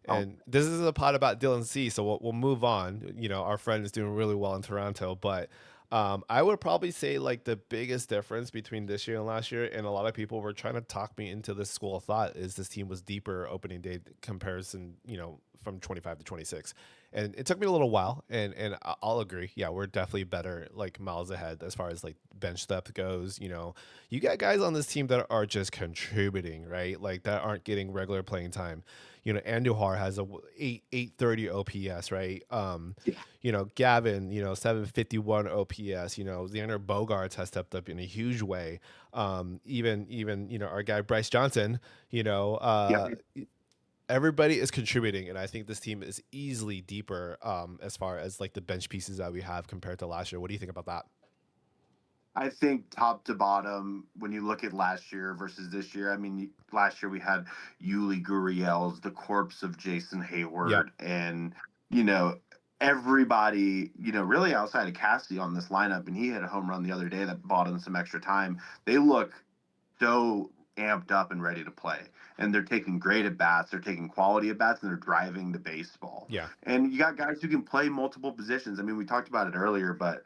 Oh, And this is a pod about Dylan C. So we'll move on. Our friend is doing really well in Toronto, but I would probably say like the biggest difference between this year and last year, and a lot of people were trying to talk me into this school of thought, is this team was deeper opening day comparison. From 25 to 26, and it took me a little while, and I'll agree. Yeah, we're definitely better, like miles ahead as far as like bench depth goes. You got guys on this team that are just contributing, right? Like that aren't getting regular playing time. Andujar has a 830 OPS, right? Gavin, 751 OPS. Xander Bogaerts has stepped up in a huge way. Even our guy Bryce Johnson, yeah. everybody is contributing, and I think this team is easily deeper as far as like the bench pieces that we have compared to last year. What do you think about that? I think top to bottom, when you look at last year versus this year, I mean, last year we had Yuli Gurriel's, the corpse of Jason Yep. Hayward, and, you know, everybody, really outside of Cassidy on this lineup, and he hit a home run the other day that bought him some extra time. They look so amped up and ready to play. And they're taking great at bats, they're taking quality at bats, and they're driving the baseball. Yeah. And you got guys who can play multiple positions. I mean, we talked about it earlier, but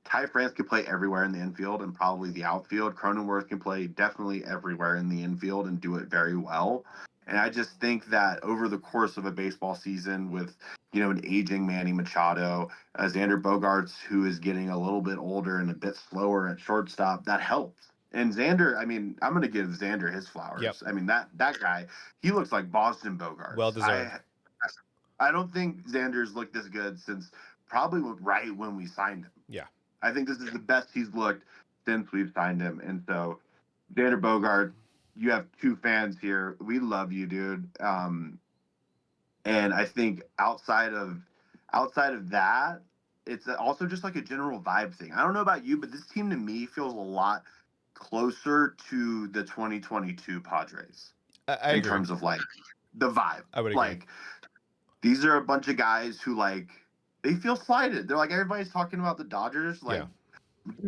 Ty France can play everywhere in the infield and probably the outfield. Cronenworth can play definitely everywhere in the infield and do it very well. And I just think that over the course of a baseball season with, an aging Manny Machado, Xander Bogaerts, who is getting a little bit older and a bit slower at shortstop, that helps. And Xander, I mean, I'm going to give Xander his flowers. Yep. I mean, that guy, he looks like Boston Well Bogarts. deserved. I don't think Xander's looked this good since probably right when we signed him. Yeah. I think this is the best he's looked since we've signed him. And so, Xander Bogart, you have two fans here. We love you, dude. And I think outside of that, it's also just like a general vibe thing. I don't know about you, but this team to me feels a lot closer to the 2022 Padres I in agree. terms of like the vibe. I would agree. Like these are a bunch of guys who like they feel slighted. They're like everybody's talking about the Dodgers. Like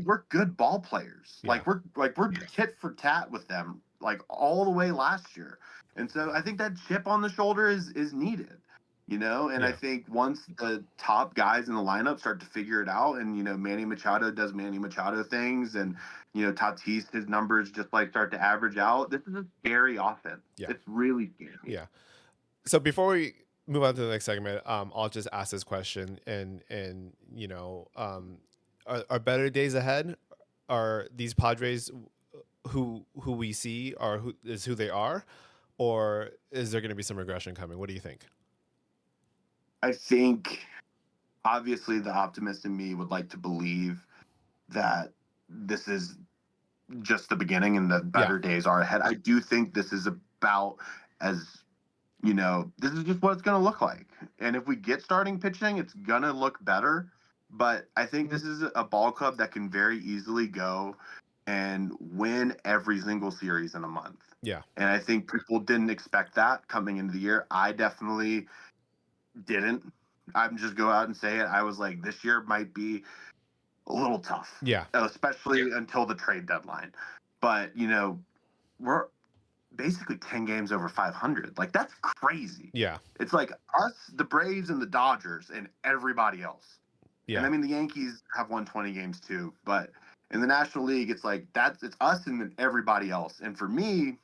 we're good ball players. Yeah. We're tit for tat with them like all the way last year. And so I think that chip on the shoulder is needed. And I Yeah. think once the top guys in the lineup start to figure it out, and Manny Machado does Manny Machado things, and Tatis, his numbers just like start to average out. This is a scary offense. Yeah. It's really scary. Yeah. So before we move on to the next segment, I'll just ask this question, and are better days ahead? Are these Padres who we see are who they are, or is there going to be some regression coming? What do you think? I think obviously the optimist in me would like to believe that this is just the beginning and that Yeah. better days are ahead. I do think this is about as this is just what it's going to look like. And if we get starting pitching, it's going to look better. But I think this is a ball club that can very easily go and win every single series in a month. Yeah. And I think people didn't expect that coming into the year. I definitely didn't. I'm just go out and say it. I was like, this year might be a little tough. Yeah. Especially until the trade deadline. But, we're basically 10 games over 500. Like, that's crazy. Yeah. It's like us, the Braves, and the Dodgers, and everybody else. Yeah. And I mean, the Yankees have won 20 games too. But in the National League, it's like it's us and then everybody else. And for me,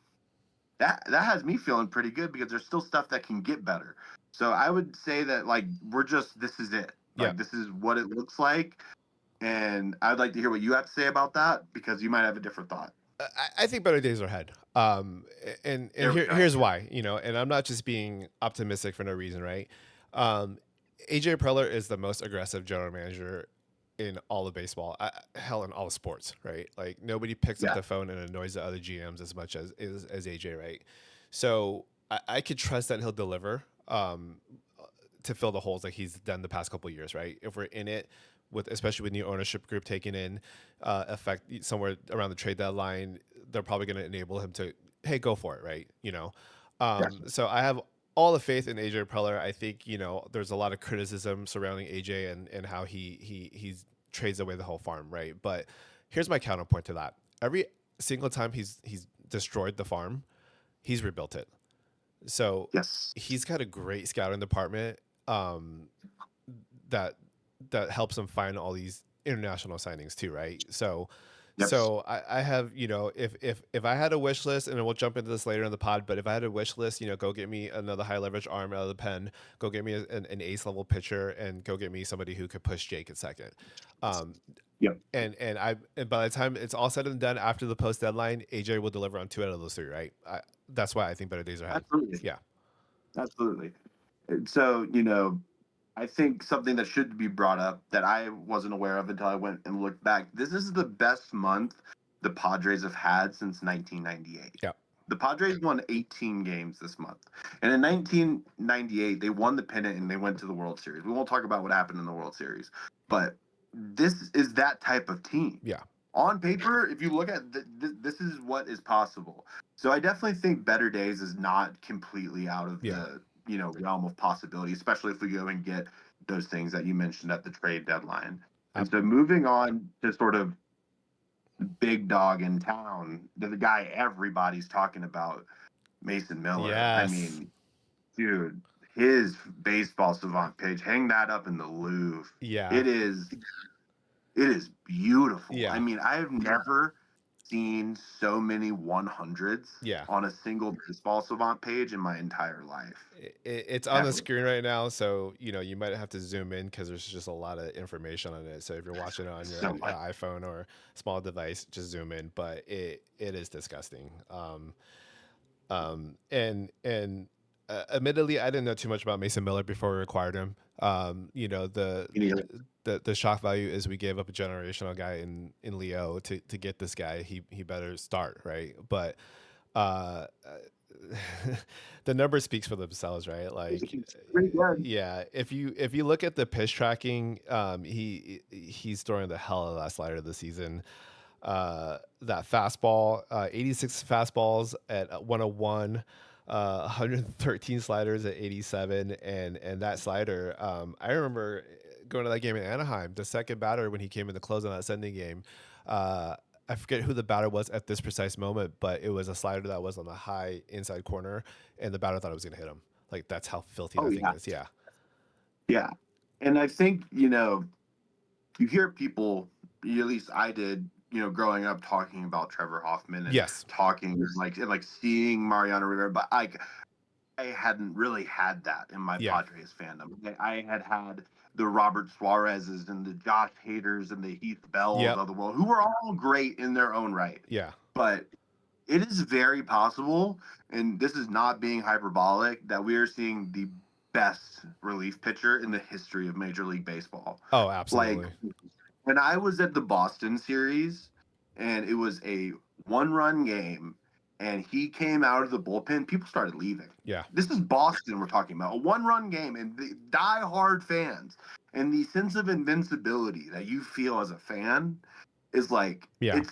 that has me feeling pretty good because there's still stuff that can get better. So I would say that like this is it. Like this is what it looks like. And I'd like to hear what you have to say about that because you might have a different thought. I think better days are ahead. And here's why, and I'm not just being optimistic for no reason, right? AJ Preller is the most aggressive general manager in all of baseball, hell, in all of sports, right? Like nobody picks up the phone and annoys the other GMs as much as AJ, right? So I could trust that he'll deliver to fill the holes like he's done the past couple of years, right? If we're in it especially with new ownership group taking in effect somewhere around the trade deadline, they're probably going to enable him to, hey, go for it, right? So I have all the faith in AJ Preller. I think there's a lot of criticism surrounding AJ and how he trades away the whole farm, right? But here's my counterpoint to that: every single time he's destroyed the farm, he's rebuilt it. So he's got a great scouting department that helps him find all these international signings too, right? So I have, if I had a wish list, and we'll jump into this later in the pod, but if I had a wish list, go get me another high leverage arm out of the pen, go get me an ace level pitcher, and go get me somebody who could push Jake at second. And by the time it's all said and done after the post deadline, AJ will deliver on 2 out of those 3, right? That's why I think better days are ahead. Absolutely. Yeah. Absolutely. So, I think something that should be brought up that I wasn't aware of until I went and looked back. This is the best month the Padres have had since 1998. Yeah. The Padres won 18 games this month. And in 1998, they won the pennant and they went to the World Series. We won't talk about what happened in the World Series, but this is that type of team. Yeah. On paper, if you look at this is what is possible. So I definitely think better days is not completely out of the realm of possibility, especially if we go and get those things that you mentioned at the trade deadline. And so moving on to sort of big dog in town, the guy everybody's talking about, Mason Miller. Yes. I mean, dude, his baseball savant page, hang that up in the Louvre. Yeah. It is beautiful. Yeah. I mean, I've never seen so many 100s on a single baseball savant page in my entire life. It's on the screen right now, so you might have to zoom in because there's just a lot of information on it. So if you're watching it on your iPhone or small device, just zoom in. But it is disgusting. Admittedly, I didn't know too much about Mason Miller before we acquired him. The shock value is we gave up a generational guy in Leo to get this guy. He better start, right? But the number speaks for themselves, right? Like, yeah, if you look at the pitch tracking, he's throwing the hell out of that slider this season. That fastball, 86 fastballs at 101. 113 sliders at 87, and that slider. I remember going to that game in Anaheim. The second batter when he came in the close on that Sunday game. I forget who the batter was at this precise moment, but it was a slider that was on the high inside corner, and the batter thought it was going to hit him. Like that's how filthy Oh that thing yeah, is. Yeah. yeah. And I think you hear people, at least I did, growing up talking about Trevor Hoffman and Yes. talking and seeing Mariano Rivera, but I hadn't really had that in my Yeah. Padres fandom. I had the Robert Suarez's and the Josh Haders and the Heath Bells Yep. of the world, who were all great in their own right. Yeah. But it is very possible, and this is not being hyperbolic, that we are seeing the best relief pitcher in the history of Major League Baseball. Oh, Like absolutely. when I was at the Boston series and it was a 1-run game and he came out of the bullpen, people started leaving. Yeah. This is Boston we're talking about. A 1-run game and the die-hard fans and the sense of invincibility that you feel as a fan is like Yeah.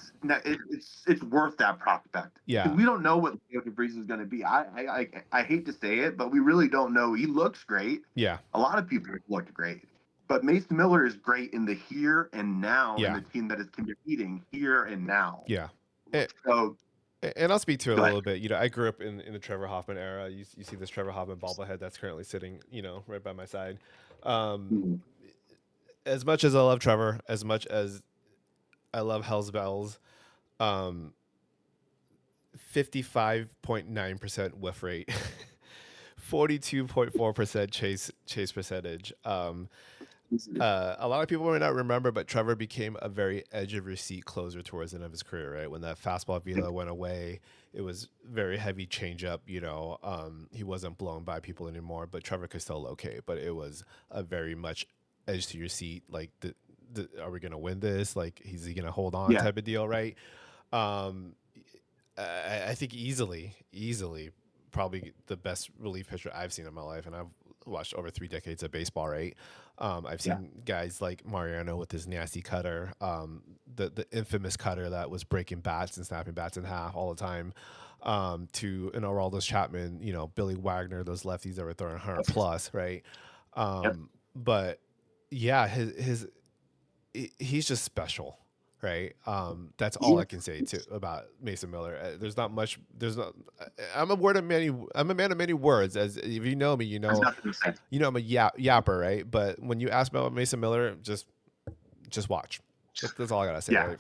it's worth that prospect because Yeah. we don't know what Leo DeVries is going to be. I hate to say it, but we really don't know. He looks great. Yeah. A lot of people looked great. But Mason Miller is great in the here and now in Yeah. the team that is competing here and now. Yeah. And, So and I'll speak to it a go ahead. little bit. I grew up in the Trevor Hoffman era. You see this Trevor Hoffman bobblehead that's currently sitting, right by my side. Mhm. As much as I love Trevor, as much as I love Hell's Bells, 55.9% whiff rate, 42.4% chase percentage. A lot of people may not remember, but Trevor became a very edge of your seat closer towards the end of his career, right? When that fastball velo went away, it was very heavy changeup. He wasn't blown by people anymore, but Trevor could still locate. But it was a very much edge to your seat, like are we gonna win this? Like, is he gonna hold on Yeah. type of deal, right? Um, I think easily, probably the best relief pitcher I've seen in my life, and I've watched over 3 decades of baseball, right? I've seen guys like Mariano with his nasty cutter, the infamous cutter that was breaking bats and snapping bats in half all the time, to an Aroldis Chapman, Billy Wagner, those lefties that were throwing 100 plus, right? But yeah, he's just special, right? That's all I can say about Mason Miller. There's not much. I'm a man of many words. As if you know me, There's nothing to say. I'm a yapper, right? But when you ask me about Mason Miller, just watch. That's all I gotta say, Yeah. right?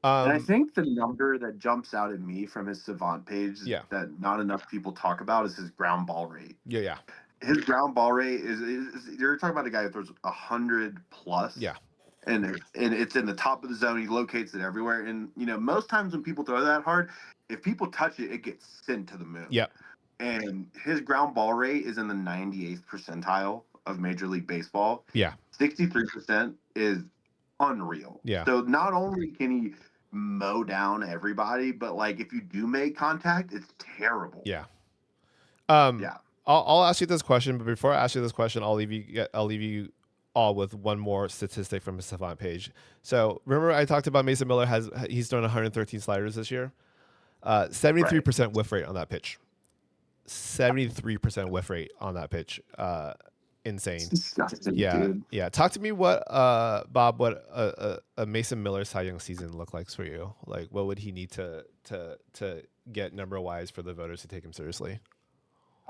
And I think the number that jumps out at me from his Savant page Yeah. that not enough people talk about is his ground ball rate. Yeah. His ground ball rate is you're talking about a guy who throws 100 plus. Yeah. And it's in the top of the zone. He locates it everywhere. And most times when people throw that hard, if people touch it, it gets sent to the moon. Yeah. And his ground ball rate is in the 98th percentile of Major League Baseball. Yeah. 63% is unreal. Yeah. So not only can he mow down everybody, but if you do make contact, it's terrible. Yeah. Yeah. I'll ask you this question, but before I ask you this question, I'll leave you all with one more statistic from his Savant page. So remember I talked about Mason Miller he's thrown 113 sliders this year. 73% whiff rate on that pitch. 73% whiff rate on that pitch. Insane. It's disgusting, Yeah, dude. yeah. Talk to me Bob, what a Mason Miller Cy Young season look like for you. Like, what would he need to get number wise for the voters to take him seriously?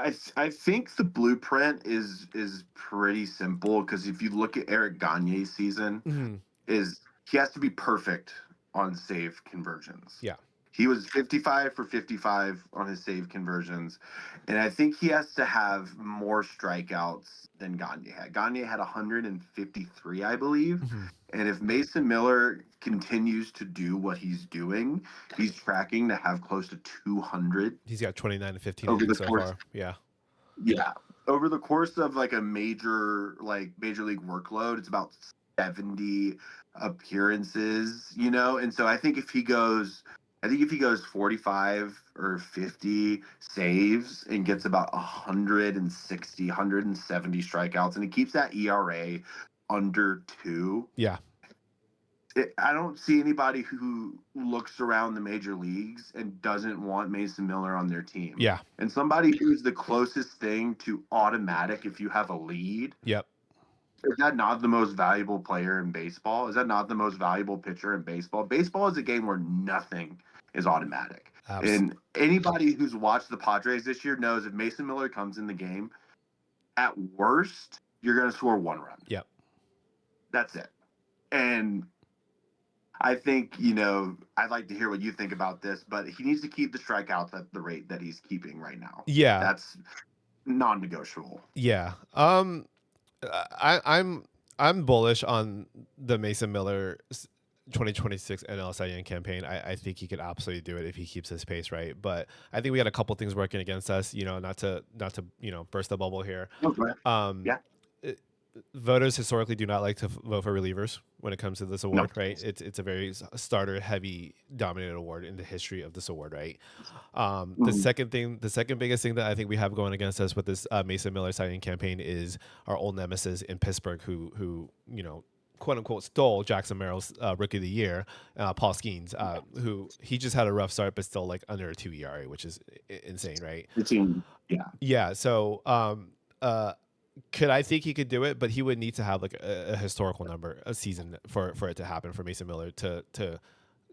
I think the blueprint is pretty simple because if you look at Eric Gagne's season, he has to be perfect on save conversions. Yeah. He was 55 for 55 on his save conversions, and I think he has to have more strikeouts than Gagne had. Gagne had 153, I believe. And if Mason Miller continues to do what he's doing, he's tracking to have close to 200. He's got 29 and 15 over the so course. far. Yeah. Yeah. Over the course of a major league workload, it's about 70 appearances, and so I think if he goes 45 or 50 saves and gets about 160, 170 strikeouts, and he keeps that ERA under 2. Yeah. I don't see anybody who looks around the major leagues and doesn't want Mason Miller on their team. Yeah. And somebody who's the closest thing to automatic if you have a lead. Yep. Is that not the most valuable player in baseball? Is that not the most valuable pitcher in baseball? Baseball is a game where nothing is automatic. Abs- And anybody who's watched the Padres this year knows if Mason Miller comes in the game, at worst, you're going to score 1 run. Yep. That's it. And I think, I'd like to hear what you think about this, but he needs to keep the strikeouts at the rate that he's keeping right now. Yeah. That's non-negotiable. Yeah. I'm bullish on the Mason Miller 2026 NL Cy Young campaign. I think he could absolutely do it if he keeps his pace right. But I think we got a couple things working against us. Not to burst the bubble here. Okay. Um, Yeah. it- Voters historically do not like to vote for relievers when it comes to this No. award, right? It's a very starter heavy dominated award in the history of this award, right? The Mhm. second biggest thing that I think we have going against us with this Mason Miller signing campaign is our old nemesis in Pittsburgh, who quote unquote stole Jackson Merrill's rookie of the year, Paul Skeens, who he just had a rough start, but still like under a 2 ERA, which is insane, right? The team, yeah. Yeah. So, could I think he could do it? But he would need to have like a historical number a season for it to happen for Mason Miller to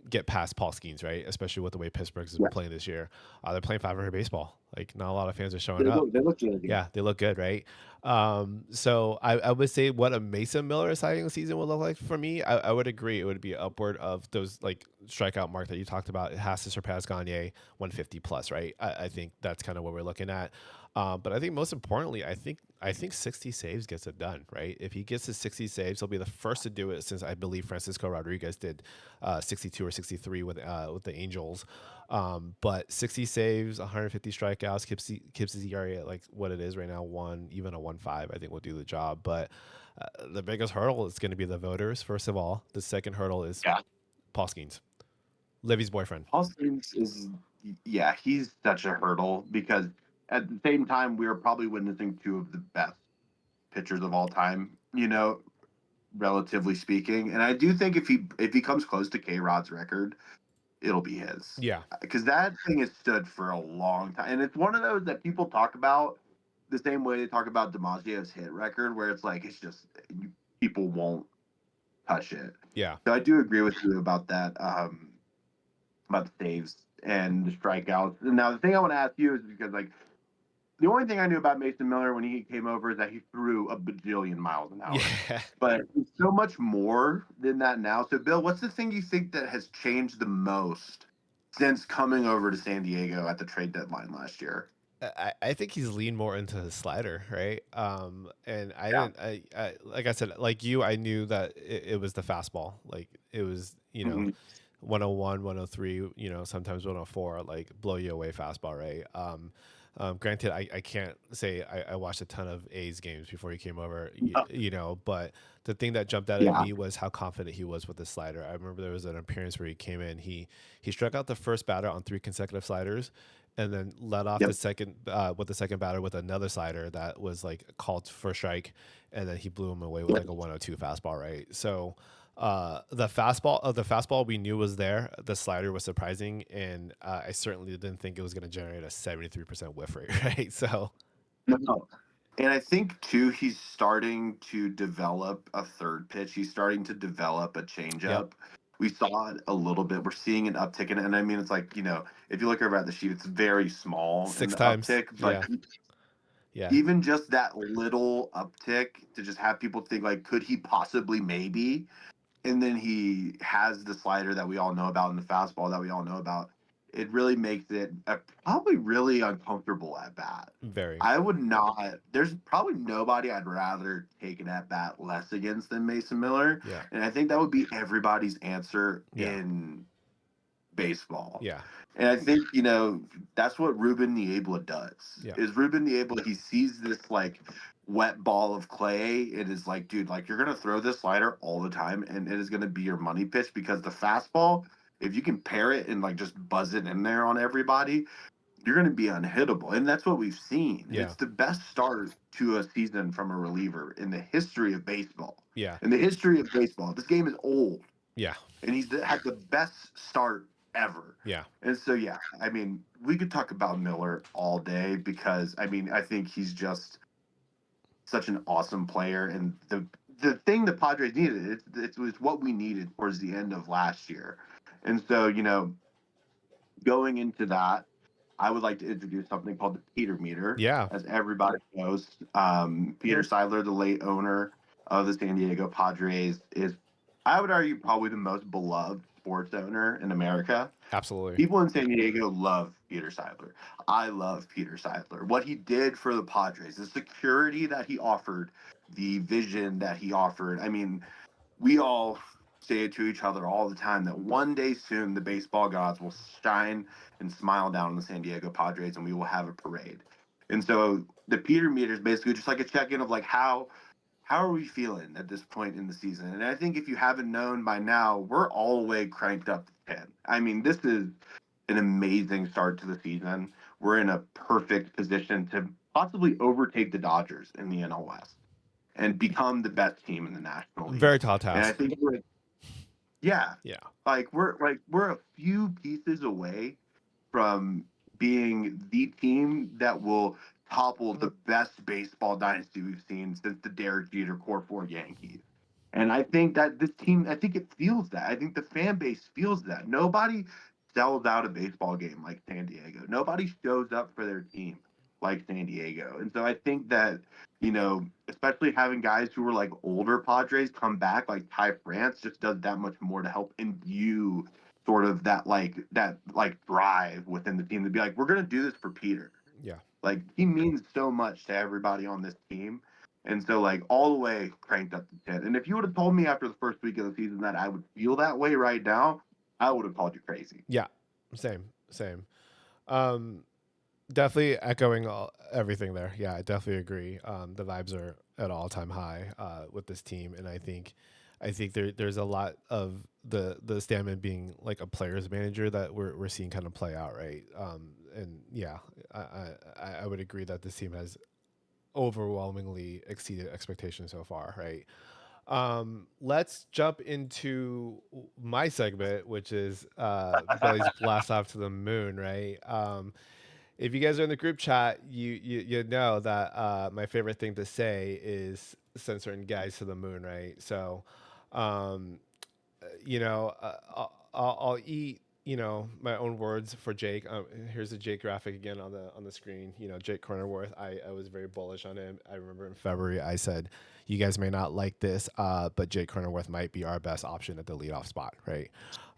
get past Paul Skeens, right? Especially with the way Pittsburgh's is Yeah. playing this year. They're playing 500 baseball. Like not a lot of fans are showing They up. look really good. Yeah, they look good, right? So I would say what a Mason Miller signing season would look like for me. I would agree. It would be upward of those like strikeout mark that you talked about. It has to surpass Gagne 150 plus, right? I think that's kind of what we're looking at. But I think most importantly, I think 60 saves gets it done, right? If he gets his 60 saves, he'll be the first to do it since I believe Francisco Rodriguez did 62 or 63 with the Angels. But 60 saves, 150 strikeouts, keeps his ERA at like what it is right now, even a 1.5. I think will do the job. But the biggest hurdle is going to be the voters. First of all, the second hurdle is Yeah. Paul Skeens, Livy's boyfriend. Austin is, yeah, he's such a hurdle because at the same time, we are probably witnessing two of the best pitchers of all time, relatively speaking. And I do think if he comes close to K Rod's record, it'll be his. Yeah, Because that thing has stood for a long time. And it's one of those that people talk about the same way they talk about DiMaggio's hit record, where it's like, it's just, people won't touch it. yeah, So I do agree with you about that, about the saves and the strikeouts. And now the thing I want to ask you is because, like, the only thing I knew about Mason Miller when he came over is that he threw a bajillion miles an hour. yeah. But he's so much more than that now. So, Bill, what's the thing you think that has changed the most since coming over to San Diego at the trade deadline last year? I think he's leaned more into his slider, right? And I Yeah. didn't, like I said, like you, I knew that it was the fastball. Like it was, Mhm. 101, 103, sometimes 104, like blow you away fastball, right? Granted, I can't say I watched a ton of A's games before he came over, but the thing that jumped out at Yeah. me was how confident he was with the slider. I remember there was an appearance where he came in, he struck out the first batter on 3 consecutive sliders, and then led off Yep. the second with the second batter with another slider that was like called for a strike, and then he blew him away with Yep. like a 102 fastball, right? So the fastball we knew was there. The slider was surprising, and I certainly didn't think it was going to generate a 73% whiff rate, right? So No. And I think too, he's starting to develop a third pitch. He's starting to develop a yep, changeup. We saw it a little bit. We're seeing an uptick in it. And I mean, it's like, if you look over at the sheet, it's very small in 6 the times, uptick, but yeah, yeah, even just that little uptick to just have people think like, could he possibly maybe? And then he has the slider that we all know about and the fastball that we all know about. It really makes it probably really uncomfortable at bat. very, I would not. There's probably nobody I'd rather take an at bat less against than Mason Miller, yeah, and I think that would be everybody's answer yeah, in baseball. yeah, And I think, that's what Ruben Niebla does. yeah, Is Ruben Niebla, he sees this like wet ball of clay and is like, dude, like you're gonna throw this slider all the time and it is gonna be your money pitch because the fastball, if you can pair it and like just buzz it in there on everybody, you're gonna be unhittable. And that's what we've seen. yeah, It's the best start to a season from a reliever in the history of baseball. yeah, In the history of baseball. This game is old yeah, and he's had the best start ever. yeah, And so, yeah, I mean, we could talk about Miller all day because, I mean, I think he's just such an awesome player. And the thing the Padres needed, it was what we needed towards the end of last year. And so, going into that, I would like to introduce something called the Peter Meter. Yeah, As everybody knows, Peter Seidler, the late owner of the San Diego Padres, is, I would argue, probably the most beloved sports owner in America. absolutely. People in San Diego love Peter Seidler. I love Peter Seidler. What he did for the Padres, the security that he offered, the vision that he offered. I mean, we all say it to each other all the time that one day soon the baseball gods will shine and smile down on the San Diego Padres and we will have a parade. And so the Peter meter is basically just like a check-in of like how are we feeling at this point in the season? And I think if you haven't known by now, we're all the way cranked up to 10. I mean, this is an amazing start to the season. We're in a perfect position to possibly overtake the Dodgers in the NL West and become the best team in the National League. Very tall And I task. think yeah, Yeah. we're a few pieces away from being the team that will topple the best baseball dynasty we've seen since the Derek Jeter Core Four Yankees. And I think that this team, I think it feels that. I think the fan base feels that. Nobody sells out a baseball game like San Diego. Nobody shows up for their team like San Diego. And so I think that, especially having guys who were like older Padres come back, like Ty France, just does that much more to help imbue sort of that drive within the team to be like, we're gonna do this for Peter. Yeah. Like he means so much to everybody on this team. And so like all the way cranked up to 10. And if you would have told me after the first week of the season that I would feel that way right now, I would have called you crazy. Yeah. Same. Um, definitely echoing everything there. Yeah, I definitely agree. The vibes are at all time high with this team, and I think there's a lot of the Stammen being like a player's manager that we're seeing kind of play out, right? And yeah, I would agree that this team has overwhelmingly exceeded expectations so far, right? Let's jump into my segment, which is Billy's blast off to the moon, right? If you guys are in the group chat, you know that my favorite thing to say is send certain guys to the moon, right? So, um, I'll eat my own words for Jake. Here's a Jake graphic again on the screen. Jake Cronenworth. I was very bullish on him. I remember in February I said, you guys may not like this, but Jake Cronenworth might be our best option at the leadoff spot, right?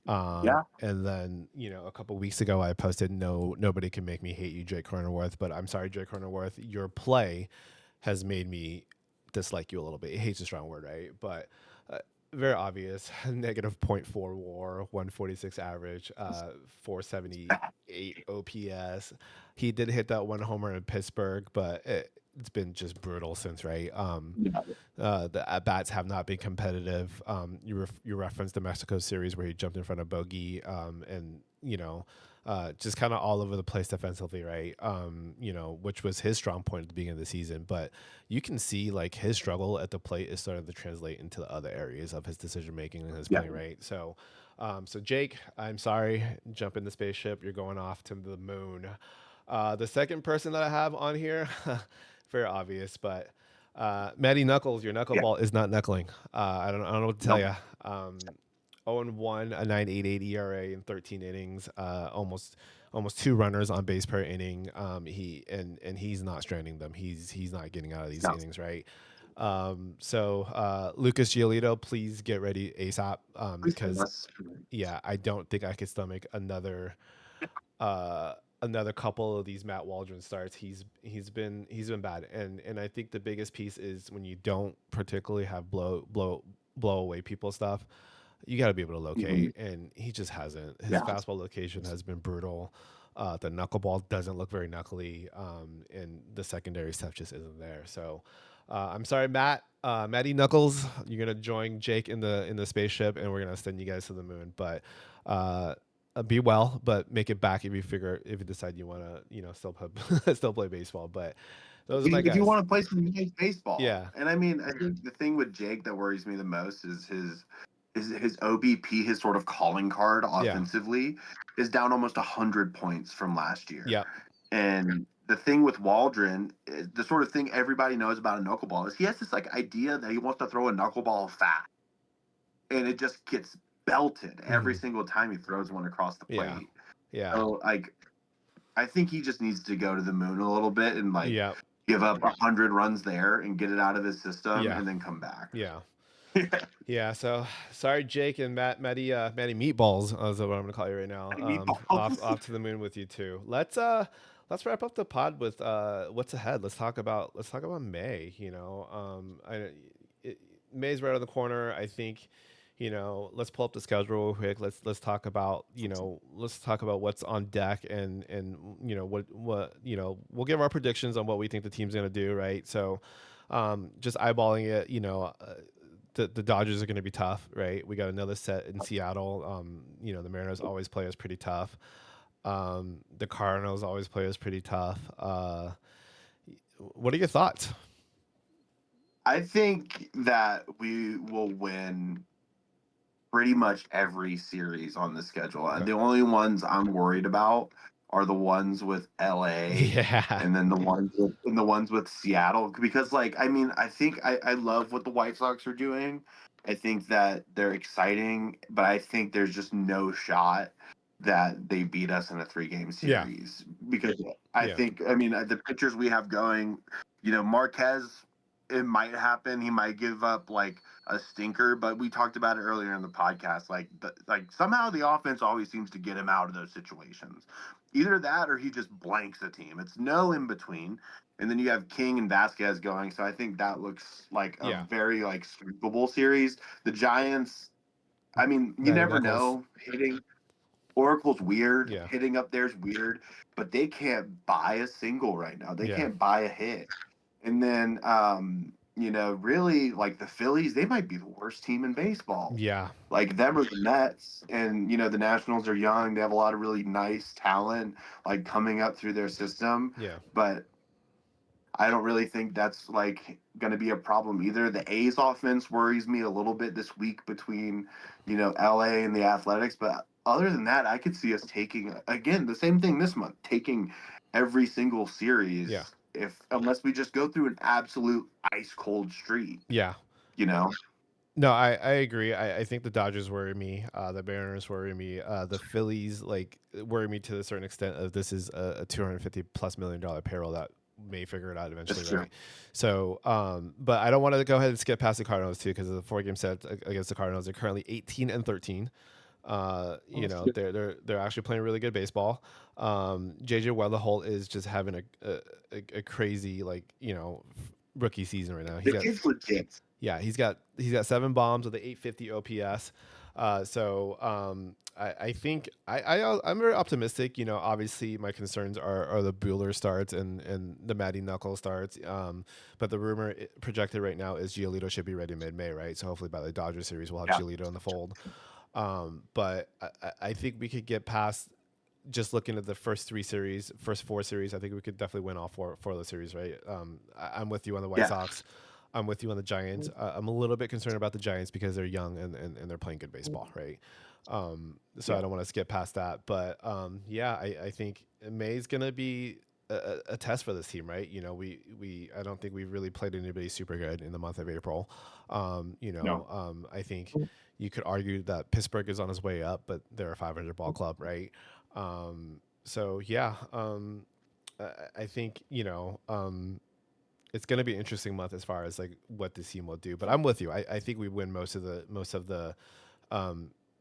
Yeah. And then a couple weeks ago I posted, nobody can make me hate you, Jake Cronenworth. But I'm sorry, Jake Cronenworth, your play has made me dislike you a little bit. Hate's a strong word, right? But very obvious. Negative .4 WAR, 146 average, 478 OPS. He did hit that one homer in Pittsburgh, but it's been just brutal since, right? The at bats have not been competitive. You referenced the Mexico series where he jumped in front of Bogey, and just kind of all over the place defensively, right? Which was his strong point at the beginning of the season. But you can see like his struggle at the plate is starting to translate into the other areas of his decision making and his play, right? So, Jake, I'm sorry, jump in the spaceship. You're going off to the moon. The second person that I have on here, very obvious, but Matty Knuckles, your knuckleball is not knuckling. I don't know what to tell you. 0-1, a 9.88 ERA in 13 innings, almost 2 runners on base per inning. He's not stranding them. He's not getting out of these innings, right? Lucas Giolito, please get ready ASAP, because I don't think I could stomach another couple of these Matt Waldron starts. He's been bad, and I think the biggest piece is when you don't particularly have blow away people stuff, you got to be able to locate, and he just hasn't. His fastball location has been brutal. The knuckleball doesn't look very knuckly, and the secondary stuff just isn't there. So I'm sorry, Matty Knuckles, you're gonna join Jake in the spaceship, and we're gonna send you guys to the moon. But be well, but make it back if you decide you want to still play baseball. But those are my guys. If you want to play some nice baseball, Yeah. And I mean, I think the thing with Jake that worries me the most is his OBP, his sort of calling card offensively, is down almost 100 points from last year. Yeah. And the thing with Waldron, the sort of thing everybody knows about a knuckleball is he has this like idea that he wants to throw a knuckleball fast, and it just gets belted every single time he throws one across the plate. Yeah. So, like, I think he just needs to go to the moon a little bit and like Yeah. give up 100 runs there and get it out of his system Yeah. and then come back. Yeah. Yeah. So sorry, Jake and Matty Meatballs is what I'm gonna call you right now. Off Meatballs. to the moon with you too. Let's wrap up the pod with what's ahead. Let's talk about May. May's right on the corner. I think, let's pull up the schedule real quick. Let's talk about, let's talk about what's on deck, and we'll give our predictions on what we think the team's gonna do, right? So just eyeballing it, the Dodgers are going to be tough, right? We got another set in Seattle. The Mariners always play us pretty tough. The Cardinals always play us pretty tough. What are your thoughts? I think that we will win pretty much every series on the schedule. Okay. The only ones I'm worried about are the ones with LA Yeah. and then the ones with Seattle, because like I mean I think I love what the White Sox are doing. I think that they're exciting, but I think there's just no shot that they beat us in a 3-game Yeah. series, because I Yeah. think, I mean, the pitchers we have going, Marquez, it might happen. He might give up like a stinker, but we talked about it earlier in the podcast. Like somehow the offense always seems to get him out of those situations. Either that or he just blanks the team. It's no in between. And then you have King and Vasquez going, so I think that looks like a Yeah. very like sweepable series. The Giants, I mean, you Matty never Knuckles. know. Hitting Oracle's weird, Yeah. hitting up there's weird, but they can't buy a single right now. They Yeah. can't buy a hit. And then, really, like the Phillies, they might be the worst team in baseball. Yeah. Like them or the Mets, and the Nationals are young. They have a lot of really nice talent, like coming up through their system. Yeah. But I don't really think that's like going to be a problem either. The A's offense worries me a little bit this week between, LA and the Athletics. But other than that, I could see us taking, again, the same thing this month, taking every single series, Yeah. if unless we just go through an absolute ice cold streak, Yeah. you know. No, I agree. I think the Dodgers worry me. The Mariners worry me. The Phillies worry me to a certain extent. Of this is a $250+ million payroll that may figure it out eventually, That's true. right? So, but I don't want to go ahead and skip past the Cardinals too, because the 4-game set against the Cardinals, they're currently 18-13. They're actually playing really good baseball. JJ Weatherholt is just having a crazy rookie season right now. The kid's legit. Yeah, he's got 7 bombs with an 850 OPS. I think I'm very optimistic. Obviously my concerns are the Bueller starts and the Matty Knuckles starts. But the rumor projected right now is Giolito should be ready mid-May, right? So hopefully by the Dodgers series we'll have Giolito in the fold. But I think we could get past just looking at the first 4 series. I think we could definitely win all four of those series, right? I'm with you on the White Sox. I'm with you on the Giants. I'm a little bit concerned about the Giants because they're young and they're playing good baseball, right? So I don't want to skip past that. But I think May's gonna be a test for this team, right? I don't think we've really played anybody super good in the month of April. I think you could argue that Pittsburgh is on his way up, but they're a 500 ball club, right? I think it's going to be an interesting month as far as like what this team will do. But I'm with you. I think we win most of the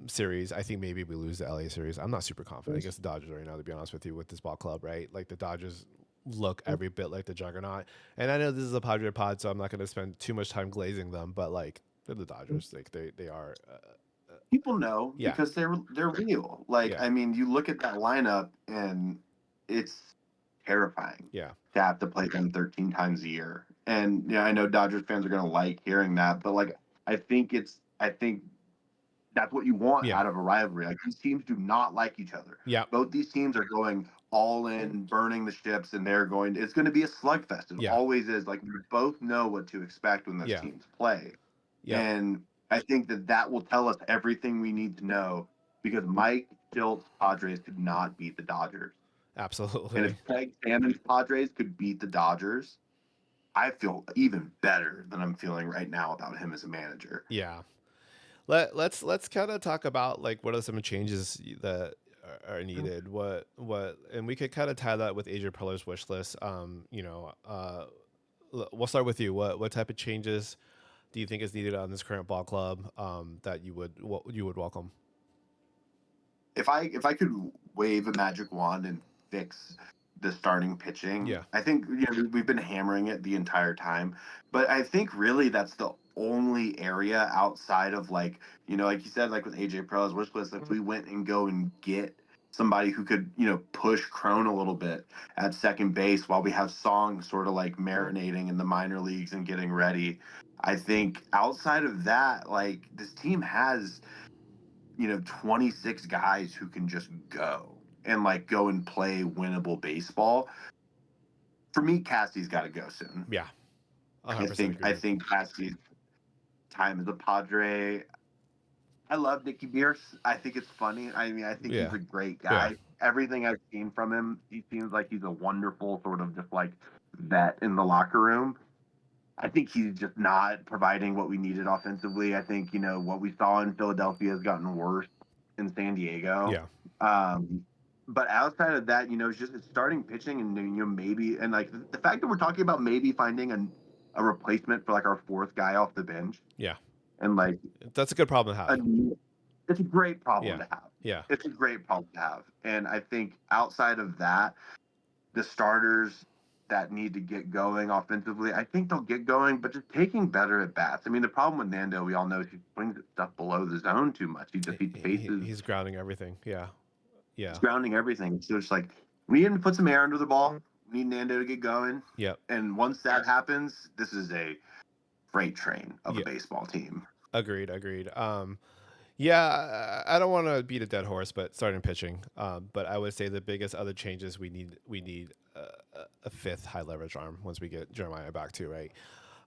series. I think maybe we lose the LA series. I'm not super confident. I guess the Dodgers right now, to be honest with you, with this ball club, right? Like the Dodgers look every bit like the juggernaut. And I know this is a Padre pod, so I'm not going to spend too much time glazing them. But like they're the Dodgers. Like they are. People know because they're real. Like, Yeah. I mean, you look at that lineup and it's terrifying. Yeah. To have to play them 13 times a year. And I know Dodgers fans are going to like hearing that, but like I think that's what you want Yeah. out of a rivalry. Like these teams do not like each other. Yeah. Both these teams are going all in, burning the ships, and it's going to be a slugfest. It always is. Like we both know what to expect when those teams play. Yeah. And I think that will tell us everything we need to know, because Mike Shilt's Padres could not beat the Dodgers. Absolutely. And if Craig Salmon's Padres could beat the Dodgers, I feel even better than I'm feeling right now about him as a manager. Yeah. Let's kind of talk about like what are some changes that are needed? And we could kind of tie that with AJ Preller's wish list. We'll start with you. What type of changes do you think is needed on this current ball club that you would welcome? If I could wave a magic wand and fix the starting pitching, Yeah, I think we've been hammering it the entire time, but I think really that's the only area outside of like like you said, like with AJ Prella's wish list, if we went and go and get somebody who could push Crone a little bit at second base while we have Song sort of like marinating in the minor leagues and getting ready. I think outside of that, like this team has 26 guys who can just go and like go and play winnable baseball. For me, Cassie's got to go soon. yeah, I 100% think I agreed. think Cassie's time as a Padre. I love Nicky Bierce. I think it's funny. I mean, I think he's Yeah, a great yeah, guy. Everything I've seen from him, he seems like he's a wonderful sort of just like vet in the locker room. I think he's just not providing what we needed offensively. I think, what we saw in Philadelphia has gotten worse in San Diego. yeah, Um, but outside of that, it's just starting pitching and, maybe, and like the fact that we're talking about maybe finding a replacement for like our fourth guy off the bench yeah. and like That's a good problem to have. a, it's a great problem Yeah, to have. yeah, It's a great problem to have. And I think outside of that, the starters that need to get going offensively, I think they'll get going, but just taking better at bats. I mean, the problem with Nando, we all know, he swings at stuff below the zone too much. He faces, he's grounding everything. Yeah, he's yeah, grounding everything. So it's like we need to put some air under the ball. We need Nando to get going, yep, and once that happens, this is a freight train of a yeah. baseball team. Agreed, agreed. Yeah, I don't want to beat a dead horse, but starting pitching. But I would say the biggest other changes we need a fifth high leverage arm once we get Jeremiah back too, right?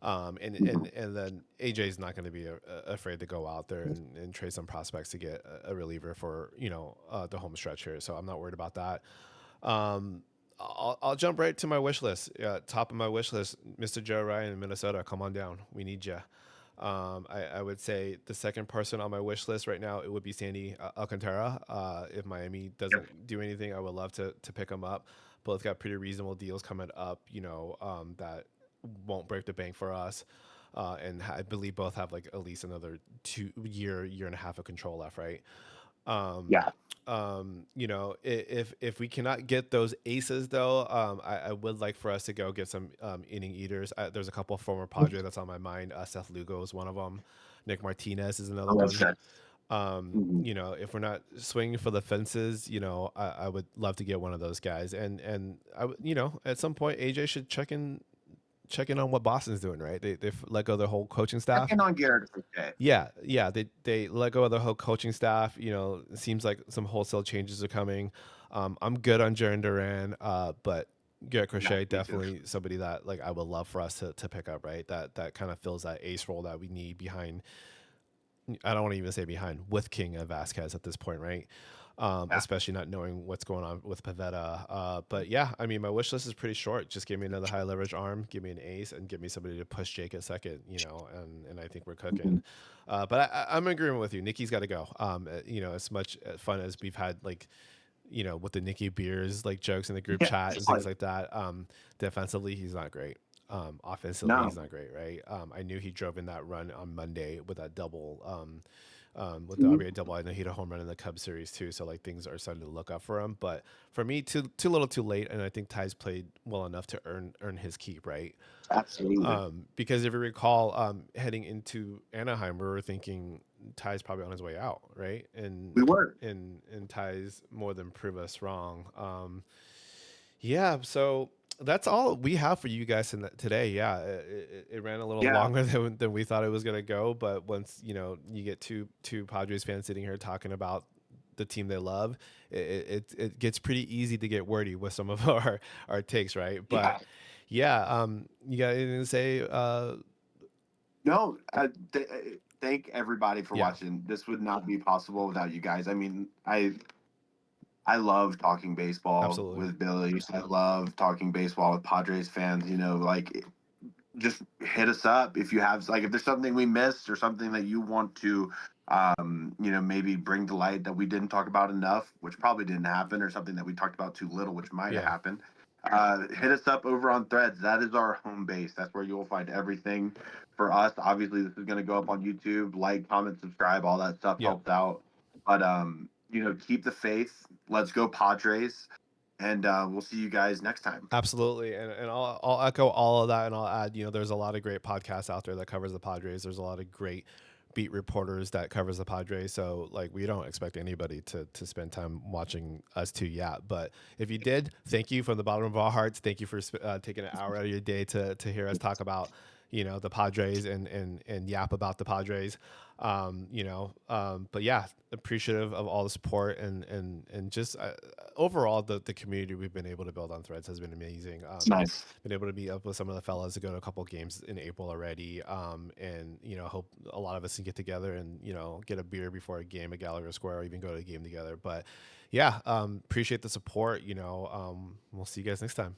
And then AJ's not going to be afraid to go out there and trade some prospects to get a reliever for the home stretch here. So I'm not worried about that. I'll jump right to my wish list. Top of my wish list, Mr. Joe Ryan in Minnesota. Come on down. We need you. I would say the second person on my wish list right now, it would be Sandy Alcantara. If Miami Yep. doesn't do anything, I would love to pick him up. Both got pretty reasonable deals coming up, that won't break the bank for us. And I believe both have like at least another year and a half of control left, right? Um, Yeah. if we cannot get those aces though, I would like for us to go get some inning eaters. There's a couple of former Padre that's on my mind. Seth Lugo is one of them. Nick Martinez is another one. Mhm. If we're not swinging for the fences, I would love to get one of those guys. And at some point, AJ should check in on what Boston's doing. Right? They've let go of their whole coaching staff. Checking on Garrett. Okay. Yeah. They let go of the whole coaching staff. It seems like some wholesale changes are coming. I'm good on Jaron Duran, but Garrett Yeah, Crochet me too. definitely somebody that like I would love for us to pick up. Right, that kind of fills that ace role that we need behind. I don't want to even say behind with King and Vasquez at this point, right? Yeah. Especially not knowing what's going on with Pavetta. But yeah, I mean, my wish list is pretty short. Just give me another high leverage arm, give me an ace, and give me somebody to push Jake at second, and I think we're cooking. Mhm. But I'm in agreement with you. Nikki's got to go. As much fun as we've had, like, with the Nikki Beers, like jokes in the group Yeah. chat and It's things like, like that. Defensively, he's not great. Offensively, no. he's not great, right? I knew he drove in that run on Monday with that double. With the Mhm. RBI double, I know he had a home run in the Cubs series too, so like things are starting to look up for him. But for me, too little, too late, and I think Ty's played well enough to earn his keep, right? Absolutely. Because if you recall, heading into Anaheim, we were thinking Ty's probably on his way out, right? We were. And Ty's more than prove us wrong. Yeah, so that's all we have for you guys today. Yeah, it ran a little Yeah. longer than we thought it was gonna go, but once you get two Padres fans sitting here talking about the team they love, it gets pretty easy to get wordy with some of our takes, right? But Yeah. yeah, you got anything to say? No. Thank everybody for Yeah, watching. This would not be possible without you guys. I mean, I love talking baseball absolutely. with Billy. I love talking baseball with Padres fans. Like just hit us up if you have like if there's something we missed or something that you want to maybe bring to light that we didn't talk about enough, which probably didn't happen, or something that we talked about too little, which might have happened. Hit us up over on Threads. That is our home base. That's where you'll find everything for us. Obviously, this is going to go up on YouTube. Like, comment, subscribe, all that stuff helps out. But keep the faith. Let's go Padres. And we'll see you guys next time. Absolutely. And I'll echo all of that. And I'll add, there's a lot of great podcasts out there that covers the Padres. There's a lot of great beat reporters that covers the Padres. So like, we don't expect anybody to spend time watching us two yap. But if you did, thank you from the bottom of our hearts. Thank you for taking an hour out of your day to hear us talk about, the Padres and yap about the Padres. But yeah, appreciative of all the support and just overall the community we've been able to build on Threads has been amazing. Nice. Been able to meet up with some of the fellas to go to a couple games in April already. And hope a lot of us can get together and get a beer before a game at Gallagher Square, or even go to a game together. But yeah, appreciate the support. We'll see you guys next time.